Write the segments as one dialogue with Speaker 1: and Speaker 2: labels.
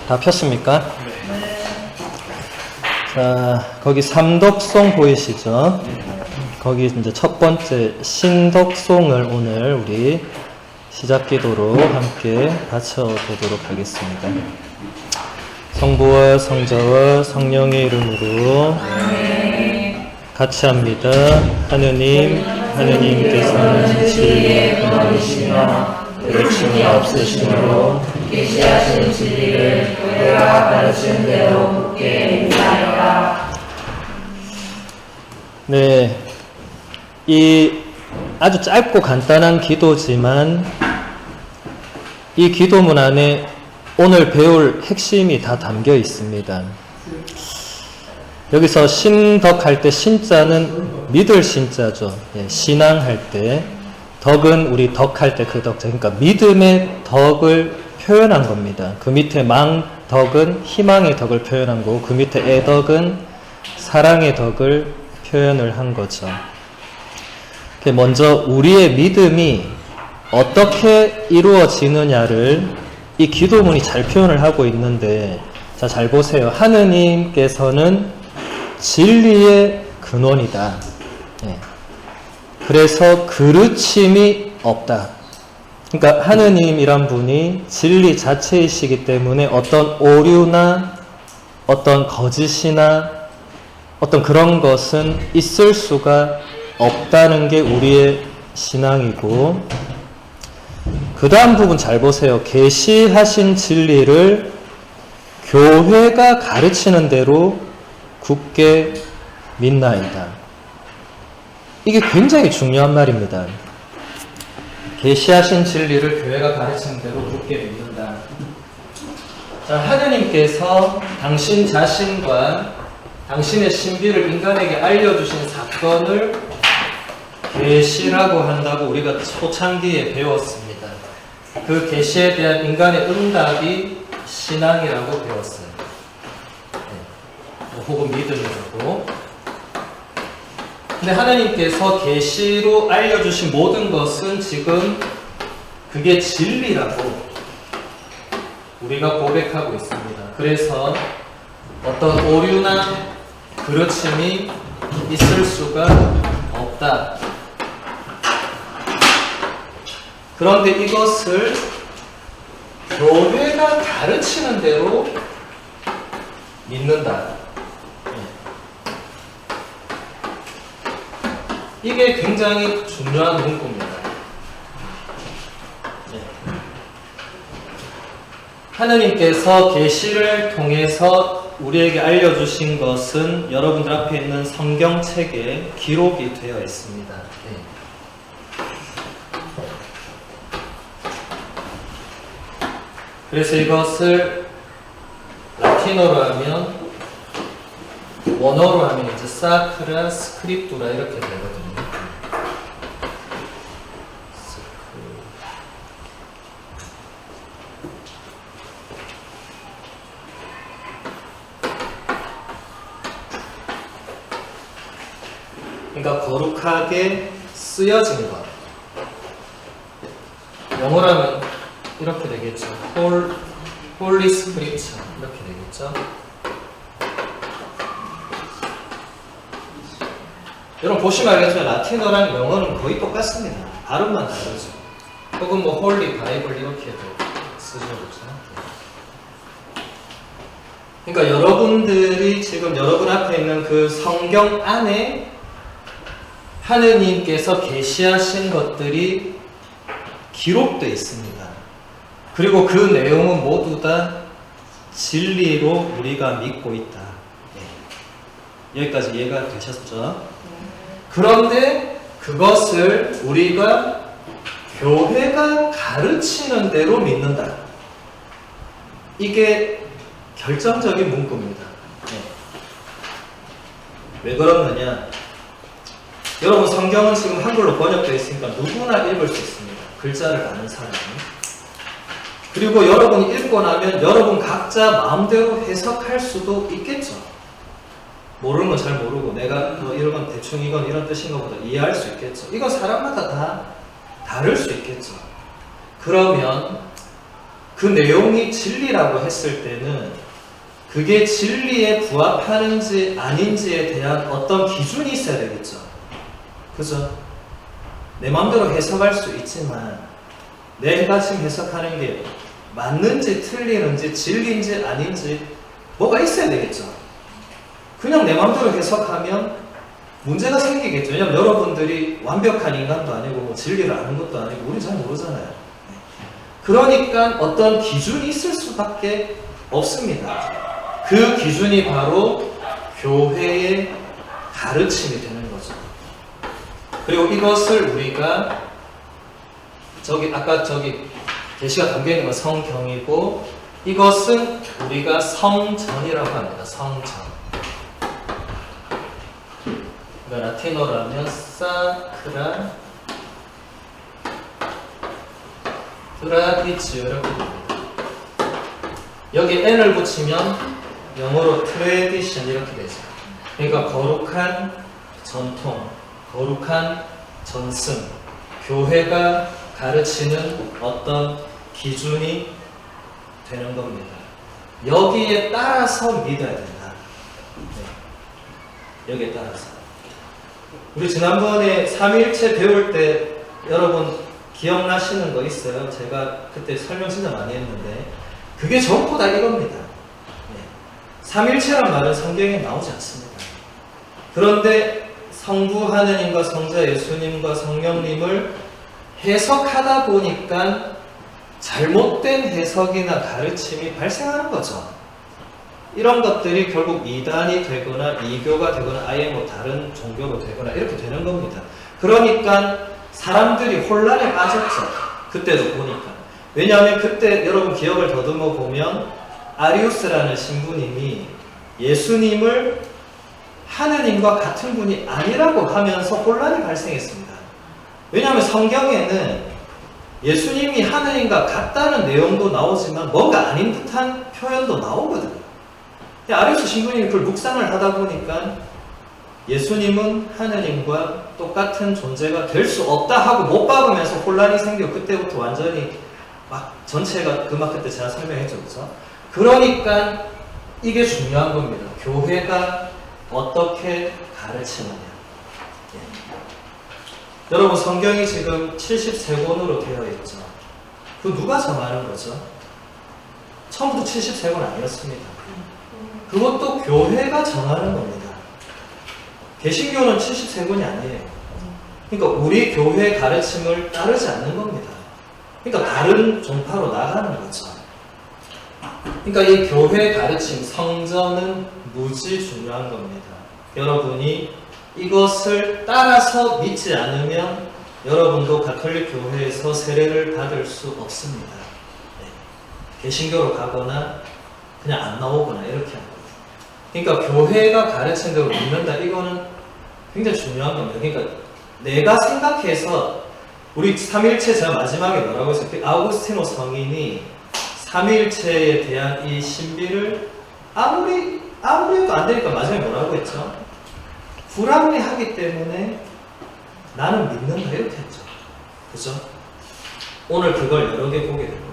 Speaker 1: 다 폈습니까? 자, 거기 삼덕송 보이시죠? 거기 이제 첫 번째 신덕송을 오늘 우리 시작 기도로 함께 바쳐보도록 하겠습니다. 성부와 성자와 성령의 이름으로 같이 합니다. 하느님께서는 진리의 근원이시며 외침이 없으시므로 계시하신 진리를 교회가 가르치는 대로 굳게 믿나이다. 네, 이 아주 짧고 간단한 기도지만 이 기도문 안에 오늘 배울 핵심이 다 담겨 있습니다. 여기서 신덕할 때 신자는 믿을 신자죠. 예, 신앙할 때 덕은 우리 덕할 때 그 덕, 그러니까 믿음의 덕을 표현한 겁니다. 그 밑에 망덕은 희망의 덕을 표현한 거고 그 밑에 애덕은 사랑의 덕을 표현을 한 거죠. 먼저 우리의 믿음이 어떻게 이루어지느냐를 이 기도문이 잘 표현을 하고 있는데, 자, 잘 보세요. 하느님께서는 진리의 근원이다. 예. 그래서 그르침이 없다. 그러니까 하느님이란 분이 진리 자체이시기 때문에 어떤 오류나 어떤 거짓이나 어떤 그런 것은 있을 수가 없다는 게 우리의 신앙이고, 그 다음 부분 잘 보세요. 계시하신 진리를 교회가 가르치는 대로 굳게 믿나이다. 이게 굉장히 중요한 말입니다. 계시하신 진리를 교회가 가르치는 대로 굳게 믿는다. 자, 하느님께서 당신 자신과 당신의 신비를 인간에게 알려주신 사건을 계시라고 한다고 우리가 초창기에 배웠습니다. 그 계시에 대한 인간의 응답이 신앙이라고 배웠어요. 네. 혹은 믿음이라고. 근데 하나님께서 계시로 알려주신 모든 것은 지금 그게 진리라고 우리가 고백하고 있습니다. 그래서 어떤 오류나 그르침이 있을 수가 없다. 그런데 이것을 교회가 가르치는 대로 믿는다. 이게 굉장히 중요한 문구입니다. 하느님께서 계시를 통해서 우리에게 알려주신 것은 여러분들 앞에 있는 성경책에 기록이 되어 있습니다. 그래서 이것을 라틴어로 하면, 원어로 하면 이제 사크라 스크립투라 이렇게 되거든요. 그러니까 거룩하게 쓰여진 것. 영어로 하면 이렇게 되겠죠. 홀리 스크립처 이렇게 되겠죠. 여러분 보시면 알겠지만 라틴어랑 영어는 거의 똑같습니다. 발음만 다르죠. 혹은 뭐 홀리 바이블 이렇게도 쓰죠. 그렇죠? 그러니까 여러분들이 지금 여러분 앞에 있는 그 성경 안에 하느님께서 계시하신 것들이 기록되어 있습니다. 그리고 그 내용은 모두 다 진리로 우리가 믿고 있다. 네. 여기까지 이해가 되셨죠? 그런데 그것을 우리가 교회가 가르치는 대로 믿는다. 이게 결정적인 문구입니다. 네. 왜 그러느냐? 여러분 성경은 지금 한글로 번역되어 있으니까 누구나 읽을 수 있습니다. 글자를 아는 사람이. 그리고 여러분이 읽고 나면 여러분 각자 마음대로 해석할 수도 있겠죠. 모르는 건 잘 모르고 내가 이런 건 대충 이건 이런 뜻인가 보다 이해할 수 있겠죠. 이건 사람마다 다 다를 수 있겠죠. 그러면 그 내용이 진리라고 했을 때는 그게 진리에 부합하는지 아닌지에 대한 어떤 기준이 있어야 되겠죠. 그죠? 내 마음대로 해석할 수 있지만 내가 지금 해석하는 게 맞는지 틀리는지 진리인지 아닌지 뭐가 있어야 되겠죠. 그냥 내 마음대로 해석하면 문제가 생기겠죠. 왜냐하면 여러분들이 완벽한 인간도 아니고 뭐 진리를 아는 것도 아니고 우리 잘 모르잖아요. 그러니까 어떤 기준이 있을 수밖에 없습니다. 그 기준이 바로 교회의 가르침이 되는 거죠. 그리고 이것을 우리가 아까 계시가 담겨있는 건 성경이고 이것은 우리가 성전이라고 합니다. 성전. 그러니까 라틴어라면 사크라 트라디지오라고 합니다. 여기 n을 붙이면 영어로 트레디션 이렇게 되죠. 그러니까 거룩한 전통, 거룩한 전승, 교회가 가르치는 어떤 기준이 되는 겁니다. 여기에 따라서 믿어야 된다. 네. 여기에 따라서. 우리 지난번에 삼위일체 배울 때 여러분 기억나시는 거 있어요? 제가 그때 설명 진짜 많이 했는데 그게 전부 다 이겁니다. 네. 삼위일체란 말은 성경에 나오지 않습니다. 그런데 성부 하느님과 성자 예수님과 성령님을 해석하다 보니까 잘못된 해석이나 가르침이 발생하는 거죠. 이런 것들이 결국 이단이 되거나 이교가 되거나 아예 뭐 다른 종교로 되거나 이렇게 되는 겁니다. 그러니까 사람들이 혼란에 빠졌죠. 그때도 보니까. 왜냐하면 그때 여러분 기억을 더듬어 보면 아리우스라는 신부님이 예수님을 하느님과 같은 분이 아니라고 하면서 혼란이 발생했습니다. 왜냐하면 성경에는 예수님이 하느님과 같다는 내용도 나오지만 뭔가 아닌 듯한 표현도 나오거든요. 아리우스 신부님이 그걸 묵상을 하다 보니까 예수님은 하느님과 똑같은 존재가 될 수 없다 하고 못 박으면서 혼란이 생겨 그때부터 완전히 막 전체가 그때 제가 설명했죠. 그렇죠? 그러니까 이게 중요한 겁니다. 교회가 어떻게 가르치느냐. 예. 여러분 성경이 지금 73권으로 되어 있죠. 그 누가 정하는 거죠? 처음부터 73권 아니었습니다. 그것도 교회가 정하는 겁니다. 개신교는 73권이 아니에요. 그러니까 우리 교회 가르침을 따르지 않는 겁니다. 그러니까 다른 종파로 나가는 거죠. 그러니까 이 교회 가르침, 성전은 무지 중요한 겁니다. 여러분이 이것을 따라서 믿지 않으면 여러분도 가톨릭 교회에서 세례를 받을 수 없습니다. 네. 개신교로 가거나 그냥 안 나오거나 이렇게 합니다. 그러니까 교회가 가르친 대로 믿는다. 이거는 굉장히 중요한 겁니다. 그러니까 내가 생각해서 우리 삼위일체 제가 마지막에 뭐라고 했어요? 아우구스티노 성인이 삼위일체에 대한 이 신비를 아무리 해도 안 되니까 마지막에 뭐라고 했죠? 불합리하기 때문에 나는 믿는다 이렇게 했죠. 그죠? 오늘 그걸 여러 개 보게 될 겁니다.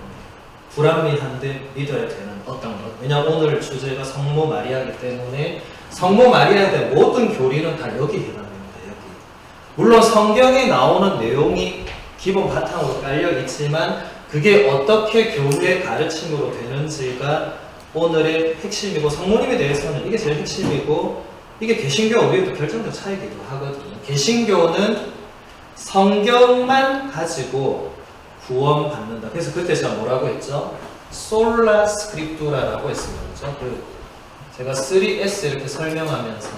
Speaker 1: 불합리한데 믿어야 되는 어떤 것. 왜냐하면 오늘 주제가 성모 마리아이기 때문에 성모 마리아에 대한 모든 교리는 다 여기 해당됩니다. 여기. 물론 성경에 나오는 내용이 기본 바탕으로 깔려 있지만 그게 어떻게 교회의 가르침으로 되는지가 오늘의 핵심이고 성모님에 대해서는 이게 제일 핵심이고 이게 개신교와 우리도 결정적 차이기도 하거든요. 개신교는 성경만 가지고 구원받는다. 그래서 그때 제가 뭐라고 했죠? 솔라 스크립투라라고 했습니다. 그렇죠? 제가 3S 이렇게 설명하면서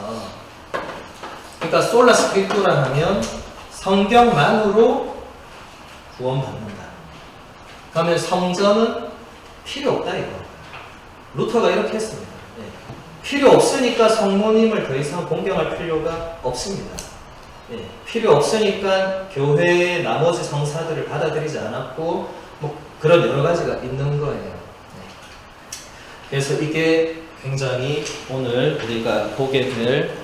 Speaker 1: 그러니까 솔라 스크립투라 하면 성경만으로 구원받는다. 그러면 성전은 필요 없다 이거. 루터가 이렇게 했습니다. 네. 필요 없으니까 성모님을 더 이상 공경할 필요가 없습니다. 네. 필요 없으니까 교회의 나머지 성사들을 받아들이지 않았고 뭐 그런 여러 가지가 있는 거예요. 네. 그래서 이게 굉장히 오늘 우리가 보게 될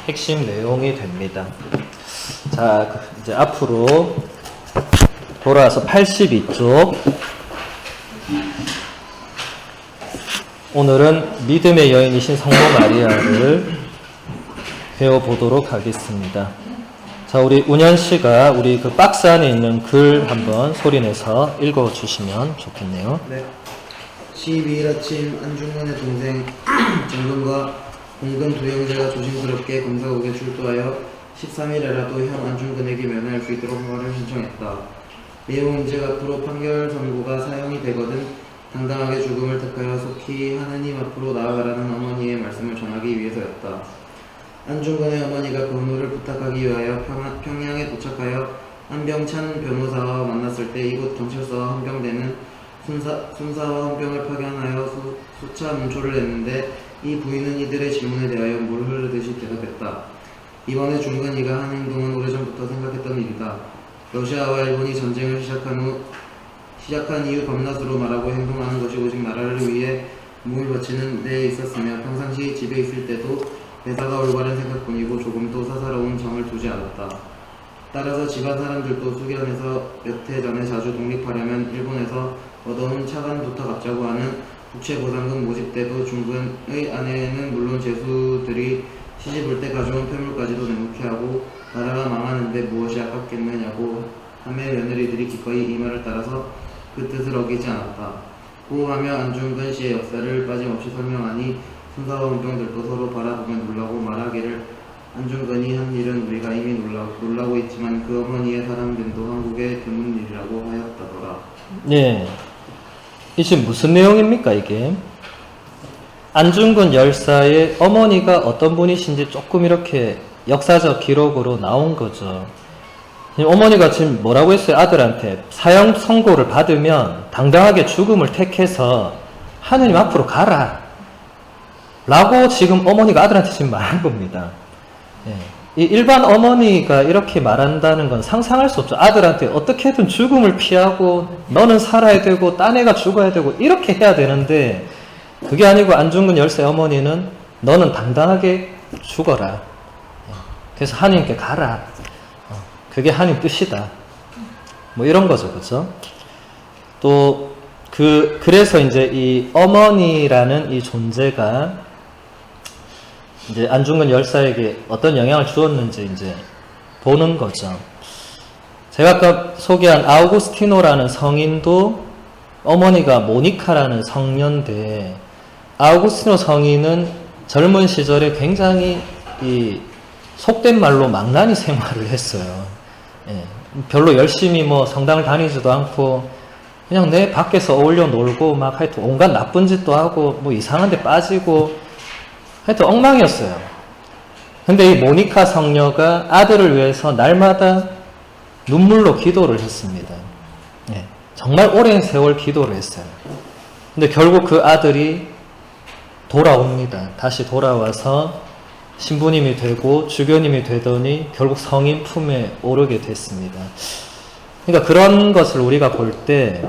Speaker 1: 핵심 내용이 됩니다. 자, 이제 앞으로 돌아와서 82쪽 오늘은 믿음의 여인이신 성모 마리아를 배워보도록 하겠습니다. 자, 우리 운현 씨가 우리 그 박스 안에 있는 글 한번 소리내서 읽어주시면 좋겠네요.
Speaker 2: 네. 12일 아침 안중근의 동생 정근과 공근 두 형제가 조심스럽게 검사국에 출두하여 13일에라도 형 안중근에게 면회할 수 있도록 허가를 신청했다. 내용 문제 앞으로 판결 선고가 사형이 되거든 당당하게 죽음을 택하여 속히 하느님 앞으로 나아가라는 어머니의 말씀을 전하기 위해서였다. 안중근의 어머니가 건우를 부탁하기 위하여 평양에 도착하여 한병찬 변호사와 만났을 때 이곳 경찰서와 헌병대는 순사와 헌병을 파견하여 수차 문초를 냈는데 이 부인은 이들의 질문에 대하여 물 흐르듯이 대답했다. 이번에 중근이가 한 행동은 오래전부터 생각했던 일이다. 러시아와 일본이 전쟁을 시작한 이후 밤낮으로 말하고 행동하는 것이 오직 나라를 위해 몸을 바치는 데 있었으며 평상시 집에 있을 때도 대사가 올바른 생각뿐이고 조금도 사사로운 정을 두지 않았다. 따라서 집안 사람들도 수견에서 몇 해 전에 자주 독립하려면 일본에서 얻어온 차관 부탁합자고 하는 국채보상금 모집 때도 중근의 아내는 물론 제수들이 시집 올 때 가져온 폐물까지도 내놓게 하고 나라가 망하는데 무엇이 아깝겠느냐고 하며 며느리들이 기꺼이 이 말을 따라서 그 뜻을 어기지 않았다. 호하며 안중근 씨의 역사를 빠짐없이 설명하니 순사와 헌병들도 서로 바라보며 놀라고 말하기를 안중근이 한 일은 우리가 이미 놀라고 있지만 그 어머니의 사랑됨도 한국의 드문 일이라고 하였다더라.
Speaker 1: 예. 이 지금 무슨 내용입니까, 이게? 안중근 열사의 어머니가 어떤 분이신지 조금 이렇게 역사적 기록으로 나온 거죠. 어머니가 지금 뭐라고 했어요? 아들한테 사형 선고를 받으면 당당하게 죽음을 택해서 하느님 앞으로 가라 라고 지금 어머니가 아들한테 지금 말한 겁니다. 예. 이 일반 어머니가 이렇게 말한다는 건 상상할 수 없죠. 아들한테 어떻게든 죽음을 피하고 너는 살아야 되고 딴 애가 죽어야 되고 이렇게 해야 되는데 그게 아니고 안중근 열사의 어머니는 너는 당당하게 죽어라. 그래서 하느님께 가라. 그게 하느님 뜻이다. 뭐 이런 거죠. 그죠? 또 그래서 이제 이 어머니라는 이 존재가 이제 안중근 열사에게 어떤 영향을 주었는지 이제 보는 거죠. 제가 아까 소개한 아우구스티노라는 성인도 어머니가 모니카라는 성녀인데 아우구스티노 성인은 젊은 시절에 굉장히 이 속된 말로 망나니 생활을 했어요. 예, 별로 열심히 뭐 성당을 다니지도 않고 그냥 내 밖에서 어울려 놀고 막 하여튼 온갖 나쁜 짓도 하고 뭐 이상한 데 빠지고 하여튼 엉망이었어요. 근데 이 모니카 성녀가 아들을 위해서 날마다 눈물로 기도를 했습니다. 예, 정말 오랜 세월 기도를 했어요. 근데 결국 그 아들이 돌아옵니다. 다시 돌아와서 신부님이 되고 주교님이 되더니 결국 성인 품에 오르게 됐습니다. 그러니까 그런 것을 우리가 볼 때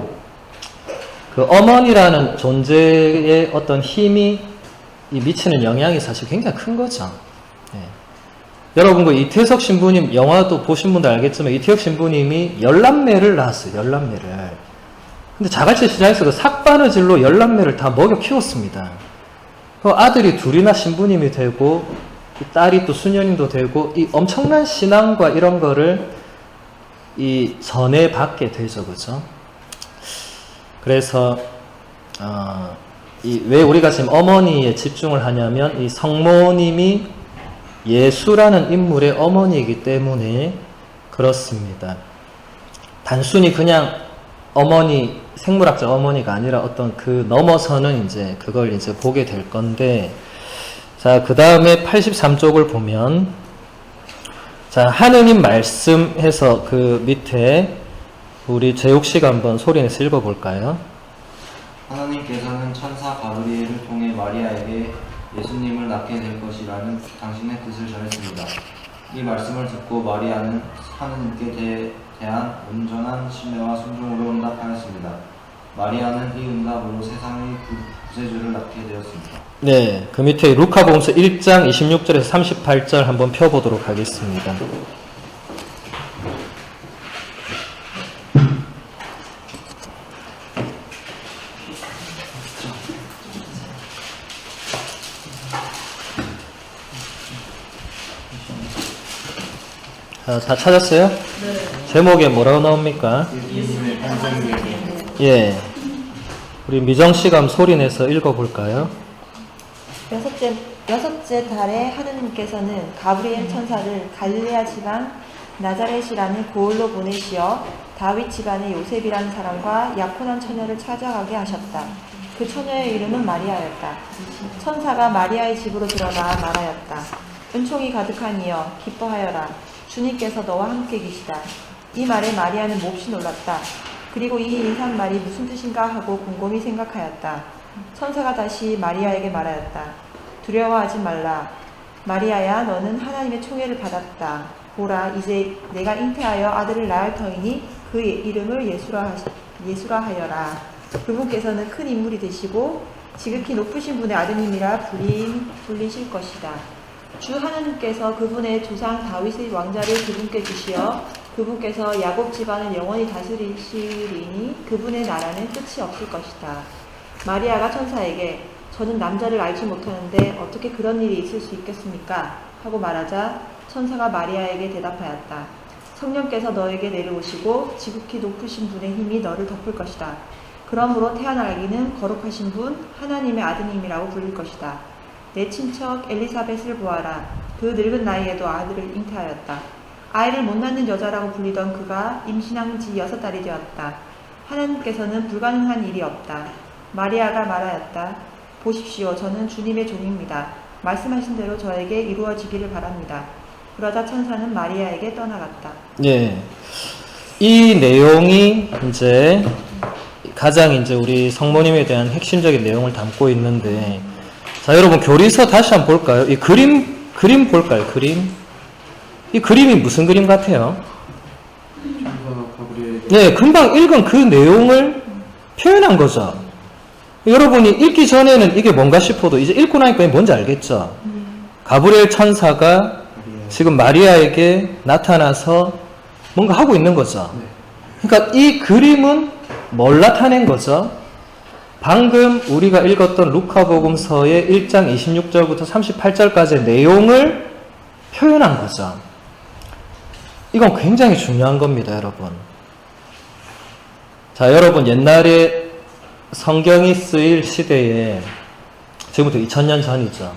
Speaker 1: 그 어머니라는 존재의 어떤 힘이 미치는 영향이 사실 굉장히 큰 거죠. 예. 여러분 그 이태석 신부님 영화도 보신 분들 알겠지만 이태석 신부님이 10남매를 낳았어요. 10남매를. 근데 자갈치 시장에서도 삭바느질로 10남매를 다 먹여 키웠습니다. 그 아들이 둘이나 신부님이 되고 딸이 또 수녀님도 되고 이 엄청난 신앙과 이런 거를 이 전해 받게 되죠. 그죠? 그래서 왜 우리가 지금 어머니에 집중을 하냐면 이 성모님이 예수라는 인물의 어머니이기 때문에 그렇습니다. 단순히 그냥 어머니, 생물학적 어머니가 아니라 어떤 그 넘어서는 이제 그걸 이제 보게 될 건데, 자, 그 다음에 83쪽을 보면, 자, 하느님 말씀해서 그 밑에 우리 재욱 씨가 한번 소리내서 읽어볼까요?
Speaker 3: 하나님께서는 천사 가브리엘을 통해 마리아에게 예수님을 낳게 될 것이라는 당신의 뜻을 전했습니다. 이 말씀을 듣고 마리아는 하느님께 대한 온전한 신뢰와 순종으로 응답하였습니다. 마리아는 이 응답으로 세상의 구세주를 낳게 되었습니다.
Speaker 1: 네, 그 밑에 루카복음서 1장 26절에서 38절 한번 펴보도록 하겠습니다. 자, 다 찾았어요? 네. 제목에 뭐라고 나옵니까?
Speaker 2: 예수님의 탄생계획.
Speaker 1: 예. 우리 미정 씨가 한번 소리 내서 읽어볼까요?
Speaker 4: 여섯째 달에 하느님께서는 가브리엘 천사를 갈릴레아 지방 나자렛이라는 고을로 보내시어 다윗 집안의 요셉이라는 사람과 약혼한 처녀를 찾아가게 하셨다. 그 처녀의 이름은 마리아였다. 천사가 마리아의 집으로 들어가 말하였다. 은총이 가득한 이여 기뻐하여라. 주님께서 너와 함께 계시다. 이 말에 마리아는 몹시 놀랐다. 그리고 이 인상 말이 무슨 뜻인가 하고 곰곰이 생각하였다. 천사가 다시 마리아에게 말하였다. 두려워하지 말라. 마리아야, 너는 하나님의 총애를 받았다. 보라, 이제 내가 잉태하여 아들을 낳을 터이니 그 이름을 예수라 하여라. 그분께서는 큰 인물이 되시고 지극히 높으신 분의 아드님이라 불리실 것이다. 주 하나님께서 그분의 조상 다윗의 왕자를 그분께 주시어 그분께서 야곱 집안을 영원히 다스리시리니 그분의 나라는 끝이 없을 것이다. 마리아가 천사에게 저는 남자를 알지 못하는데 어떻게 그런 일이 있을 수 있겠습니까? 하고 말하자 천사가 마리아에게 대답하였다. 성령께서 너에게 내려오시고 지극히 높으신 분의 힘이 너를 덮을 것이다. 그러므로 태어날 아기는 거룩하신 분 하나님의 아드님이라고 불릴 것이다. 내 친척 엘리사벳을 보아라. 그 늙은 나이에도 아들을 잉태하였다. 아이를 못 낳는 여자라고 불리던 그가 임신한 지 6달이 되었다. 하나님께서는 불가능한 일이 없다. 마리아가 말하였다. 보십시오. 저는 주님의 종입니다. 말씀하신 대로 저에게 이루어지기를 바랍니다. 그러자 천사는 마리아에게 떠나갔다.
Speaker 1: 예. 이 내용이 이제 가장 이제 우리 성모님에 대한 핵심적인 내용을 담고 있는데, 자, 여러분 교리서 다시 한번 볼까요? 이 그림 볼까요? 이 그림이 무슨 그림 같아요? 네, 금방 읽은 그 내용을 표현한 거죠. 여러분이 읽기 전에는 이게 뭔가 싶어도 이제 읽고 나니까 뭔지 알겠죠? 가브리엘 천사가 지금 마리아에게 나타나서 뭔가 하고 있는 거죠. 그러니까 이 그림은 뭘 나타낸 거죠? 방금 우리가 읽었던 루카복음서의 1장 26절부터 38절까지의 내용을 표현한 거죠. 이건 굉장히 중요한 겁니다, 여러분. 자, 여러분 옛날에 성경이 쓰일 시대에 지금부터 2000년 전이죠.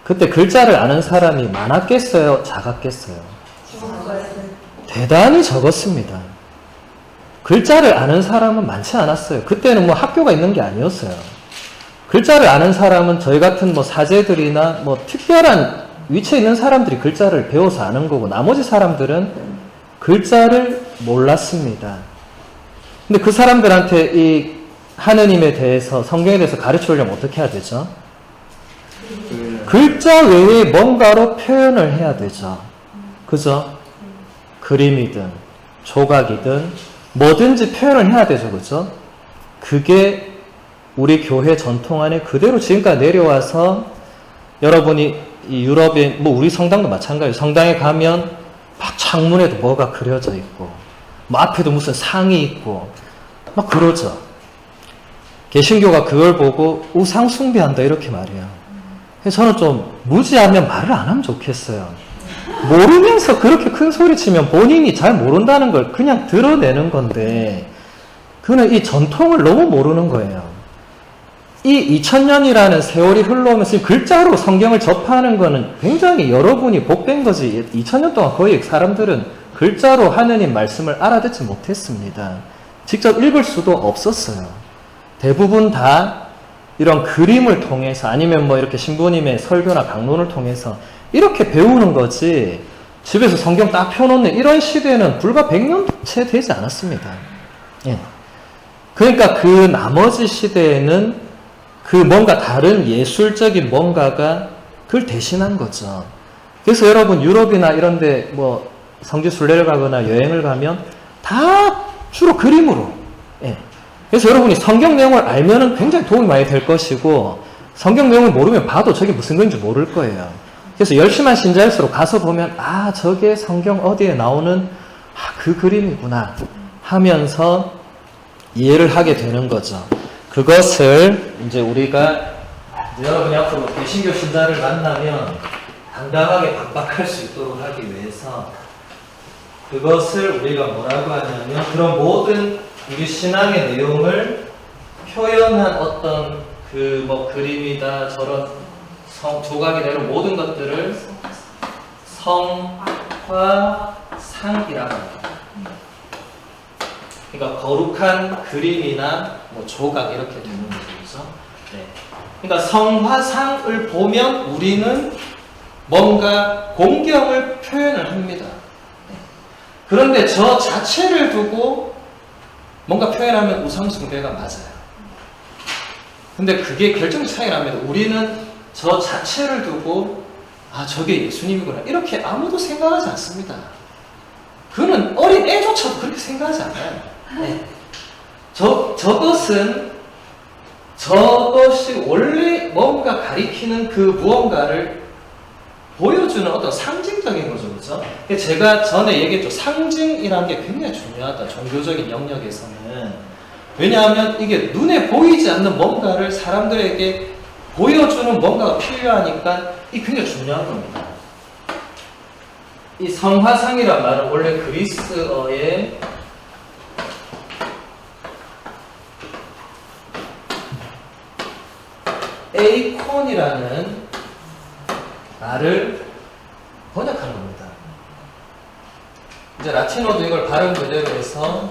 Speaker 1: 그때 글자를 아는 사람이 많았겠어요? 작았겠어요? 대단히 적었습니다. 글자를 아는 사람은 많지 않았어요. 그때는 뭐 학교가 있는 게 아니었어요. 글자를 아는 사람은 저희 같은 뭐 사제들이나 뭐 특별한 위치에 있는 사람들이 글자를 배워서 아는 거고, 나머지 사람들은 글자를 몰랐습니다. 근데 그 사람들한테 이 하느님에 대해서, 성경에 대해서 가르치려면 어떻게 해야 되죠? 글자 외에 뭔가로 표현을 해야 되죠. 그죠? 그림이든 조각이든 뭐든지 표현을 해야 되죠. 그죠? 그게 우리 교회 전통 안에 그대로 지금까지 내려와서, 여러분이 이 유럽에, 뭐 우리 성당도 마찬가지예요. 성당에 가면 막 창문에도 뭐가 그려져 있고, 뭐 앞에도 무슨 상이 있고 막 그러죠. 개신교가 그걸 보고 우상 숭배한다 이렇게 말해요. 그래서 저는 좀 무지하면 말을 안 하면 좋겠어요. 모르면서 그렇게 큰 소리 치면 본인이 잘 모른다는 걸 그냥 드러내는 건데, 그는 이 전통을 너무 모르는 거예요. 이 2000년이라는 세월이 흘러오면서 글자로 성경을 접하는 거는 굉장히 여러분이 복된 거지, 2000년 동안 거의 사람들은 글자로 하느님 말씀을 알아듣지 못했습니다. 직접 읽을 수도 없었어요. 대부분 다 이런 그림을 통해서, 아니면 뭐 이렇게 신부님의 설교나 강론을 통해서 이렇게 배우는 거지, 집에서 성경 딱 펴놓는 이런 시대는 불과 100년 채 되지 않았습니다. 예. 그러니까 그 나머지 시대에는 그 뭔가 다른 예술적인 뭔가가 그걸 대신한 거죠. 그래서 여러분 유럽이나 이런데 뭐 성지 순례를 가거나 여행을 가면 다 주로 그림으로. 예. 그래서 여러분이 성경 내용을 알면은 굉장히 도움이 많이 될 것이고, 성경 내용을 모르면 봐도 저게 무슨 글인지 모를 거예요. 그래서 열심한 신자일수록 가서 보면, 아, 저게 성경 어디에 나오는 그 그림이구나 하면서 이해를 하게 되는 거죠. 그것을 이제 우리가, 여러분이 앞으로 개신교 신자를 만나면 당당하게 반박할 수 있도록 하기 위해서 그것을 우리가 뭐라고 하냐면 그런 모든 우리 신앙의 내용을 표현한 어떤 그 뭐 그림이다 저런 조각이다 이런 모든 것들을 성화상이라고 합니다. 그러니까 거룩한 그림이나 뭐 조각 이렇게 되는 거죠. 네. 그러니까 성화상을 보면 우리는 뭔가 공경을 표현을 합니다. 네. 그런데 저 자체를 두고 뭔가 표현하면 우상숭배가 맞아요. 근데 그게 결정적 차이가 납니다. 우리는 저 자체를 두고 아 저게 예수님이구나 이렇게 아무도 생각하지 않습니다. 그는 어린 애조차도 그렇게 생각하지 않아요. 네. 저것이 원래 뭔가 가리키는 그 무언가를 보여주는 어떤 상징적인 거죠. 그렇죠? 제가 전에 얘기했죠. 상징이라는 게 굉장히 중요하다. 종교적인 영역에서는. 왜냐하면 이게 눈에 보이지 않는 뭔가를 사람들에게 보여주는 뭔가가 필요하니까 이게 굉장히 중요한 겁니다. 이 성화상이란 말은 원래 그리스어의 에이콘이라는 말을 번역한 겁니다. 이제 라틴어도 이걸 발음 그대로 해서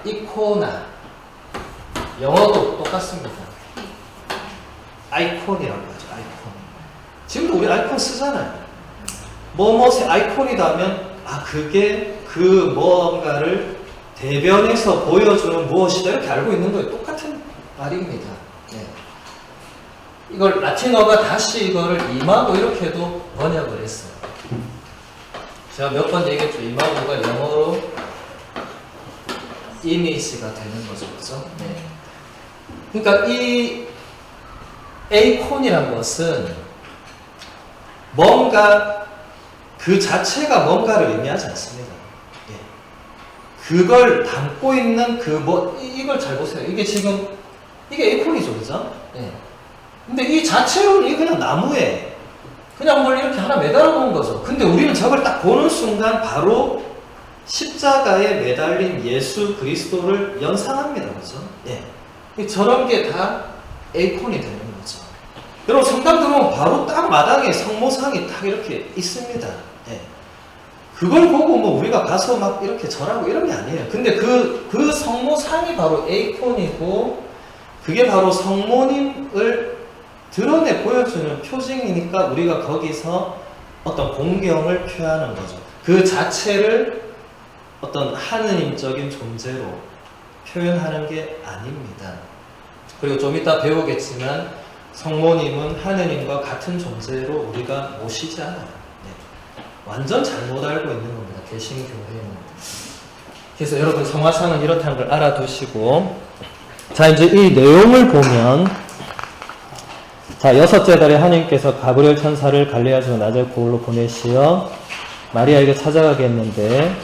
Speaker 1: 이코나, 영어도 똑같습니다. 아이콘이라고 하죠. 아이콘. 지금도 우리 아이콘 쓰잖아요. 뭐뭐의 아이콘이다 하면 아 그게 그 뭔가를 대변해서 보여주는 무엇이다 이렇게 알고 있는 거예요. 똑같은 말입니다. 네. 이걸 라틴어가 다시 이거를 이마고 이렇게도 번역을 했어요. 제가 몇 번 얘기했죠. 이마고가 영어로 이미지가 되는 거죠. 그죠? 네. 그러니까 이 에이콘이란 것은 뭔가 그 자체가 뭔가를 의미하지 않습니다. 예. 그걸 담고 있는 그 이걸 잘 보세요. 이게 지금 이게 에이콘이죠. 그죠? 예. 근데 이 자체로는 이게 그냥 나무에 그냥 뭘 이렇게 하나 매달아 놓은 거죠. 근데 우리는 저걸 딱 보는 순간 바로 십자가에 매달린 예수 그리스도를 연상합니다. 그죠? 예. 저런 게 다 에이콘이 되는 거죠. 여러분 성당 들어오면 바로 딱 마당에 성모상이 딱 이렇게 있습니다. 예. 그걸 보고 뭐 우리가 가서 막 이렇게 절하고 이런 게 아니에요. 근데 그 성모상이 바로 에이콘이고 그게 바로 성모님을 드러내 보여주는 표징이니까 우리가 거기서 어떤 공경을 표하는 거죠. 그 자체를 어떤 하느님적인 존재로 표현하는 게 아닙니다. 그리고 좀 이따 배우겠지만 성모님은 하느님과 같은 존재로 우리가 모시지 않아요. 네. 완전 잘못 알고 있는 겁니다. 개신교회는. 그래서 여러분 성화상은 이렇다는 걸 알아두시고 자 이제 이 내용을 보면 자 여섯째 달에 하느님께서 가브리엘 천사를 갈릴리아주 나자렛 고을로 보내시어 마리아에게 찾아가게 했는데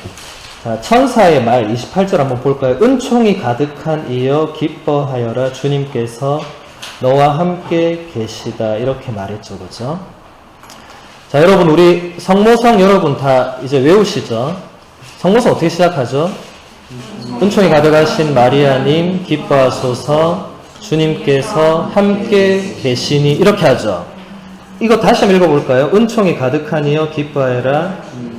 Speaker 1: 자, 천사의 말 28절 한번 볼까요? 은총이 가득한 이여 기뻐하여라 주님께서 너와 함께 계시다 이렇게 말했죠. 그죠? 자 여러분 우리 성모성 여러분 다 이제 외우시죠? 성모성 어떻게 시작하죠? 은총이 가득하신 마리아님 기뻐하소서 주님께서 함께 계시니 이렇게 하죠. 이거 다시 한번 읽어볼까요? 은총이 가득한 이여 기뻐하여라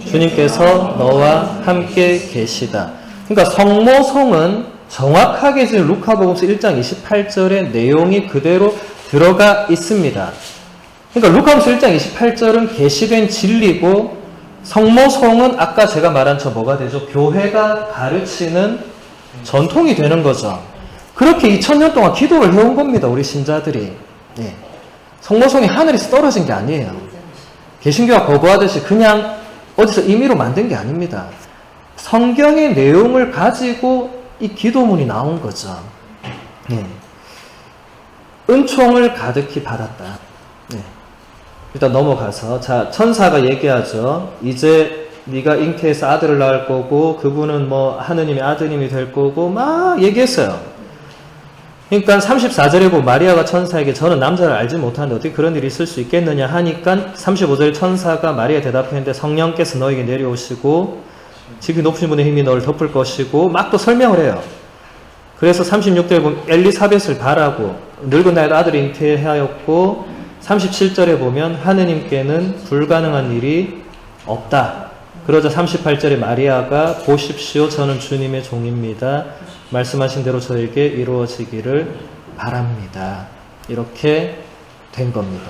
Speaker 1: 주님께서 너와 함께 계시다. 그러니까 성모성은 정확하게 지금 루카복음서 1장 28절의 내용이 그대로 들어가 있습니다. 그러니까 루카복음서 1장 28절은 계시된 진리고 성모성은 아까 제가 말한 저 뭐가 되죠? 교회가 가르치는 전통이 되는 거죠. 그렇게 2000년 동안 기도를 해온 겁니다. 우리 신자들이. 네. 성모성이 하늘에서 떨어진 게 아니에요. 개신교가 거부하듯이 그냥 어디서 임의로 만든 게 아닙니다. 성경의 내용을 가지고 이 기도문이 나온 거죠. 네. 은총을 가득히 받았다. 네. 일단 넘어가서 자 천사가 얘기하죠. 이제 네가 잉태해서 아들을 낳을 거고 그분은 뭐 하느님의 아드님이 될 거고 막 얘기했어요. 그러니까 34절에 보면 마리아가 천사에게 저는 남자를 알지 못하는데 어떻게 그런 일이 있을 수 있겠느냐 하니까 35절에 천사가 마리아에 대답했는데 성령께서 너에게 내려오시고 지극히 높으신 분의 힘이 너를 덮을 것이고 막 또 설명을 해요. 그래서 36절에 보면 엘리사벳을 바라고 늙은 나이도 아들이 잉태하였고 37절에 보면 하느님께는 불가능한 일이 없다. 그러자 38절에 마리아가 보십시오 저는 주님의 종입니다. 말씀하신 대로 저에게 이루어지기를 바랍니다. 이렇게 된 겁니다.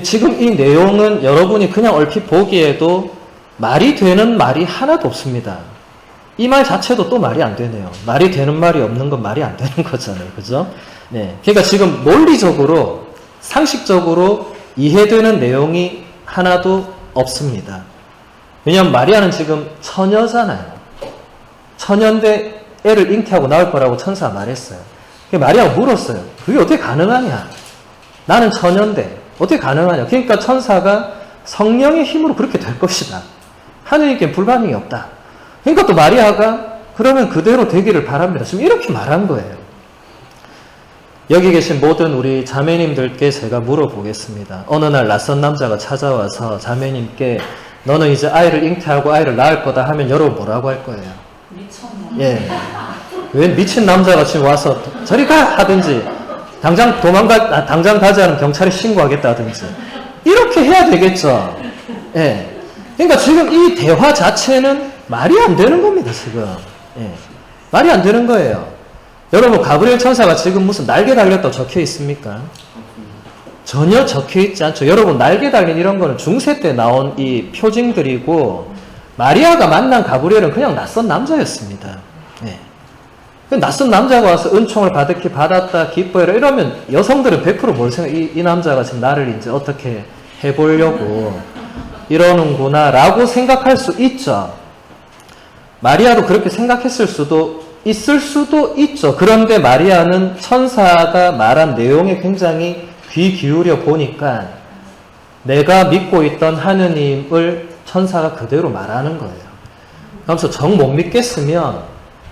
Speaker 1: 지금 이 내용은 여러분이 그냥 얼핏 보기에도 말이 되는 말이 하나도 없습니다. 이 말 자체도 또 말이 안 되네요. 말이 되는 말이 없는 건 말이 안 되는 거잖아요. 그죠? 네. 그러니까 지금 논리적으로, 상식적으로 이해되는 내용이 하나도 없습니다. 왜냐하면 마리아는 지금 처녀잖아요. 처녀인데 애를 잉태하고 낳을 거라고 천사가 말했어요. 마리아가 물었어요. 그게 어떻게 가능하냐? 나는 처녀인데 어떻게 가능하냐? 그러니까 천사가 성령의 힘으로 그렇게 될 것이다. 하느님께 불가능이 없다. 그러니까 또 마리아가 그러면 그대로 되기를 바랍니다. 지금 이렇게 말한 거예요. 여기 계신 모든 우리 자매님들께 제가 물어보겠습니다. 어느 날 낯선 남자가 찾아와서 자매님께 너는 이제 아이를 잉태하고 아이를 낳을 거다 하면 여러분 뭐라고 할 거예요?
Speaker 5: 미쳤나?
Speaker 1: 예. 왜 미친 남자가 지금 와서 저리 가! 하든지 당장 당장 가지 않으면 경찰에 신고하겠다 하든지 이렇게 해야 되겠죠. 예. 그러니까 지금 이 대화 자체는 말이 안 되는 겁니다, 지금. 예. 말이 안 되는 거예요. 여러분, 가브리엘 천사가 지금 무슨 날개 달렸다고 적혀 있습니까? 전혀 적혀 있지 않죠. 여러분, 날개 달린 이런 거는 중세 때 나온 이 표징들이고, 마리아가 만난 가브리엘은 그냥 낯선 남자였습니다. 예. 낯선 남자가 와서 은총을 가득히 받았다, 기뻐해라, 이러면 여성들은 100% 뭘 생각해? 이 남자가 지금 나를 이제 어떻게 해보려고 이러는구나, 라고 생각할 수 있죠. 마리아도 그렇게 생각했을 수도 있을 수도 있죠. 그런데 마리아는 천사가 말한 내용에 굉장히 귀 기울여 보니까 내가 믿고 있던 하느님을 천사가 그대로 말하는 거예요. 그러면서 정 못 믿겠으면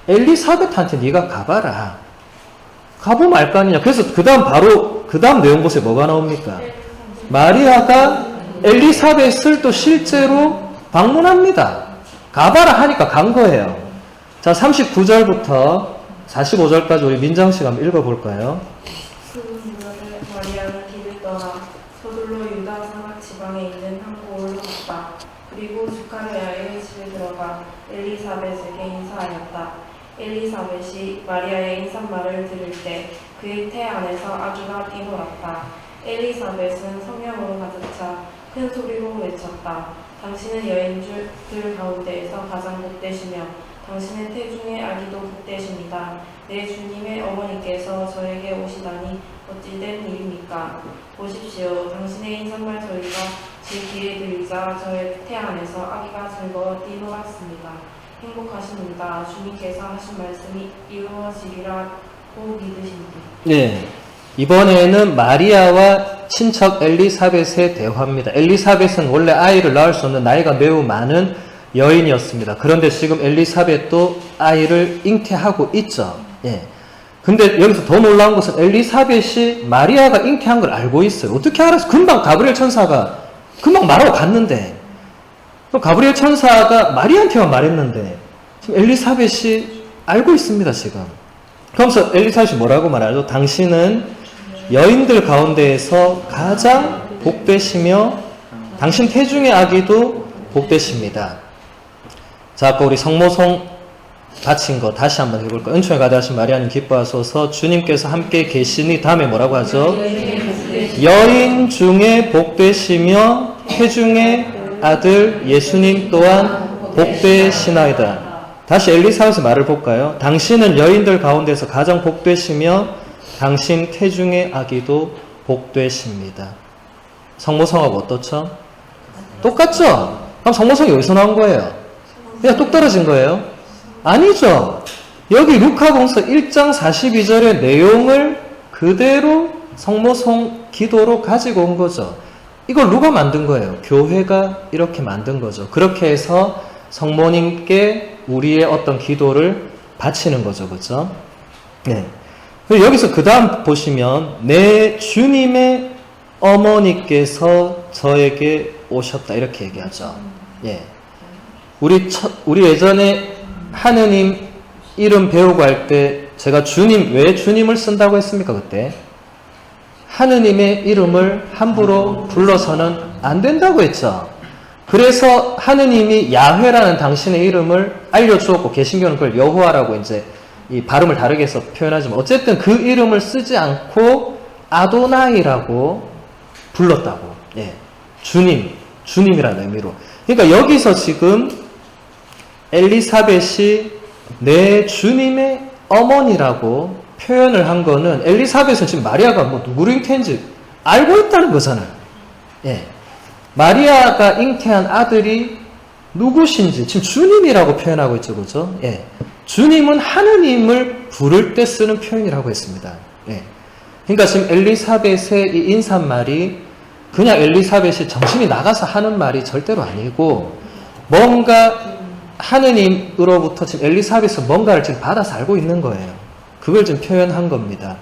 Speaker 1: 엘리사벳한테 네가 가봐라. 가보면 알 거 아니냐. 그래서 그 다음 내용 보세요. 뭐가 나옵니까? 마리아가 엘리사벳을 또 실제로 방문합니다. 가봐라 하니까 간 거예요. 자, 39절부터 45절까지 우리 민정씨가 한번 읽어볼까요?
Speaker 6: 그 무렵에 마리아는 길을 떠나 서둘러 유다 사막 지방에 있는 한 고을로 갔다. 그리고 스가랴의 집에 들어가 엘리사벳에게 인사하였다. 엘리사벳이 마리아의 인사말을 들을 때 그의 태 안에서 아기가 뛰놀았다. 엘리사벳은 성령으로 가득 차 큰 소리로 외쳤다. 당신은 여인들 가운데에서 가장 복되시며 당신의 태중의 아기도 복되십니다. 내 주님의 어머니께서 저에게 오시다니 어찌된 일입니까? 보십시오. 당신의 인사말 소리가 제 귀에 들리자 저의 태 안에서 아기가 즐거워 뛰놀았습니다. 행복하십니다. 주님께서 하신 말씀이 이루어지리라고 믿으십니다.
Speaker 1: 네. 이번에는 마리아와 친척 엘리사벳의 대화입니다. 엘리사벳은 원래 아이를 낳을 수 없는 나이가 매우 많은 여인이었습니다. 그런데 지금 엘리사벳도 아이를 잉태하고 있죠. 예. 근데 여기서 더 놀라운 것은 엘리사벳이 마리아가 잉태한 걸 알고 있어요. 어떻게 알았어? 금방 가브리엘 천사가 금방 말하고 갔는데, 가브리엘 천사가 마리아한테만 말했는데 지금 엘리사벳이 알고 있습니다, 지금. 그러면서 엘리사벳이 뭐라고 말하죠? 당신은 여인들 가운데에서 가장 복되시며 당신 태중의 아기도 복되십니다. 자, 아까 우리 성모송 바친 거 다시 한번 해볼까요? 은총에 가득하신 마리아님 기뻐하소서. 주님께서 함께 계시니 다음에 뭐라고 하죠? 여인 중에 복되시며 태중의 아들 예수님 또한 복되시나이다. 다시 엘리사벳의 말을 볼까요? 당신은 여인들 가운데서 가장 복되시며 당신 태중의 아기도 복되십니다. 성모성하고 어떻죠? 똑같죠? 그럼 성모성이 어디서 나온 거예요? 그냥 뚝 떨어진 거예요? 아니죠. 여기 루카복음서 1장 42절의 내용을 그대로 성모성 기도로 가지고 온 거죠. 이걸 누가 만든 거예요? 교회가 이렇게 만든 거죠. 그렇게 해서 성모님께 우리의 어떤 기도를 바치는 거죠. 그죠? 네. 그리고 여기서 그 다음 보시면 내 주님의 어머니께서 저에게 오셨다 이렇게 얘기하죠. 예. 우리 예전에 하느님 이름 배우고 할 때 제가 주님, 왜 주님을 쓴다고 했습니까? 그때 하느님의 이름을 함부로 불러서는 안 된다고 했죠. 그래서 하느님이 야훼라는 당신의 이름을 알려주었고, 개신교는 그걸 여호와라고 이제 이 발음을 다르게 해서 표현하지만 어쨌든 그 이름을 쓰지 않고 아도나이라고 불렀다고. 예. 주님이라는 의미로. 그러니까 여기서 지금 엘리사벳이 내 주님의 어머니라고 표현을 한 거는 엘리사벳은 지금 마리아가 뭐 누구를 잉태한지 알고 있다는 거잖아요. 예. 마리아가 잉태한 아들이 누구신지 지금 주님이라고 표현하고 있죠. 그죠? 예. 주님은 하느님을 부를 때 쓰는 표현이라고 했습니다. 예. 그러니까 지금 엘리사벳의 이 인사말이 그냥 엘리사벳이 정신이 나가서 하는 말이 절대로 아니고 뭔가 하느님으로부터 지금 엘리사벳은 뭔가를 지금 받아서 알고 있는 거예요. 그걸 지금 표현한 겁니다.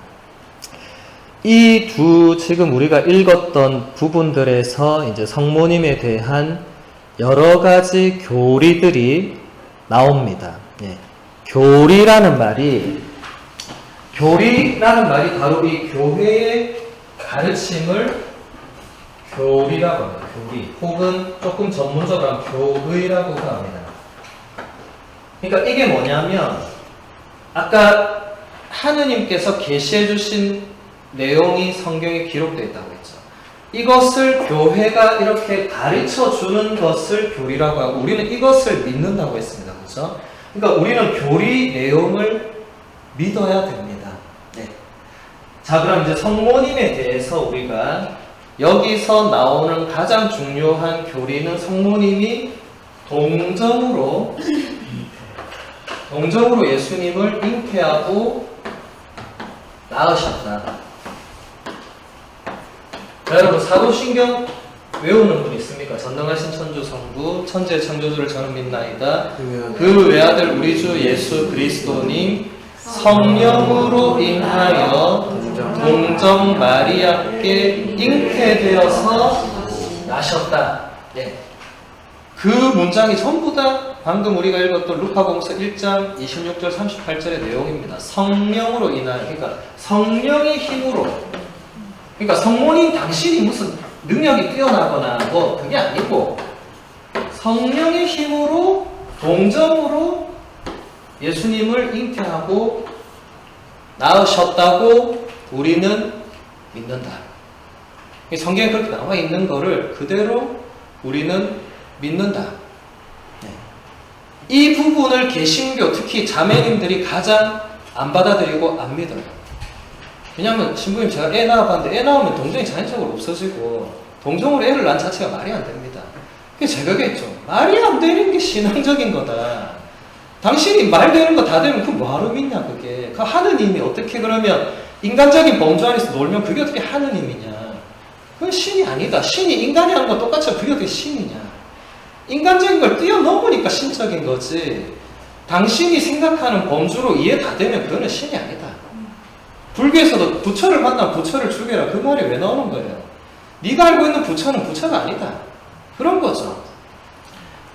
Speaker 1: 이 두 지금 우리가 읽었던 부분들에서 이제 성모님에 대한 여러 가지 교리들이 나옵니다. 예. 교리라는 말이 바로 이 교회의 가르침을 교리라고 합니다. 교리 혹은 조금 전문적으로 하면 교의라고 합니다. 그러니까 이게 뭐냐면 아까 하느님께서 계시해 주신 내용이 성경에 기록되어 있다고 했죠. 이것을 교회가 이렇게 가르쳐 주는 것을 교리라고 하고 우리는 이것을 믿는다고 했습니다. 그렇죠? 그러니까 우리는 교리 내용을 믿어야 됩니다. 네. 자, 그럼 이제 성모님에 대해서 우리가 여기서 나오는 가장 중요한 교리는 성모님이 동정으로 예수님을 잉태하고 낳으셨다. 자, 여러분 사도신경 외우는 분 있습니까? 전능하신 천주 성부 천지의 창조주를 저는 믿나이다. 그 외아들 우리 주 예수 그리스도님 성령으로 인하여 동정 마리아께 잉태되어서 나셨다. 네. 그 문장이 전부 다 방금 우리가 읽었던 루카복음서 1장 26절 38절의 내용입니다. 성령으로 인하여, 그러니까 성령의 힘으로, 그러니까 성모님 당신이 무슨 능력이 뛰어나거나 뭐 그게 아니고 성령의 힘으로 동정으로 예수님을 잉태하고 낳으셨다고 우리는 믿는다. 성경에 그렇게 나와 있는 거를 그대로 우리는 믿는다. 네. 이 부분을 개신교 특히 자매님들이 가장 안 받아들이고 안 믿어요. 왜냐하면 신부님 제가 애 낳아봤는데 애 낳으면 동정이 자연적으로 없어지고 동정으로 애를 낳은 자체가 말이 안 됩니다. 그게 제가 그랬죠. 말이 안 되는 게 신앙적인 거다. 당신이 말 되는 거 다 되면 그 뭐하러 믿냐 그게. 그 하느님이 어떻게 그러면 인간적인 범주 안에서 놀면 그게 어떻게 하느님이냐. 그건 신이 아니다. 신이 인간이 하는 거 똑같이 그게 어떻게 신이냐. 인간적인 걸 뛰어넘으니까 신적인 거지. 당신이 생각하는 범주로 이해 다 되면 그거는 신이 아니다. 불교에서도 부처를 만나면 부처를 죽여라. 그 말이 왜 나오는 거예요? 네가 알고 있는 부처는 부처가 아니다. 그런 거죠.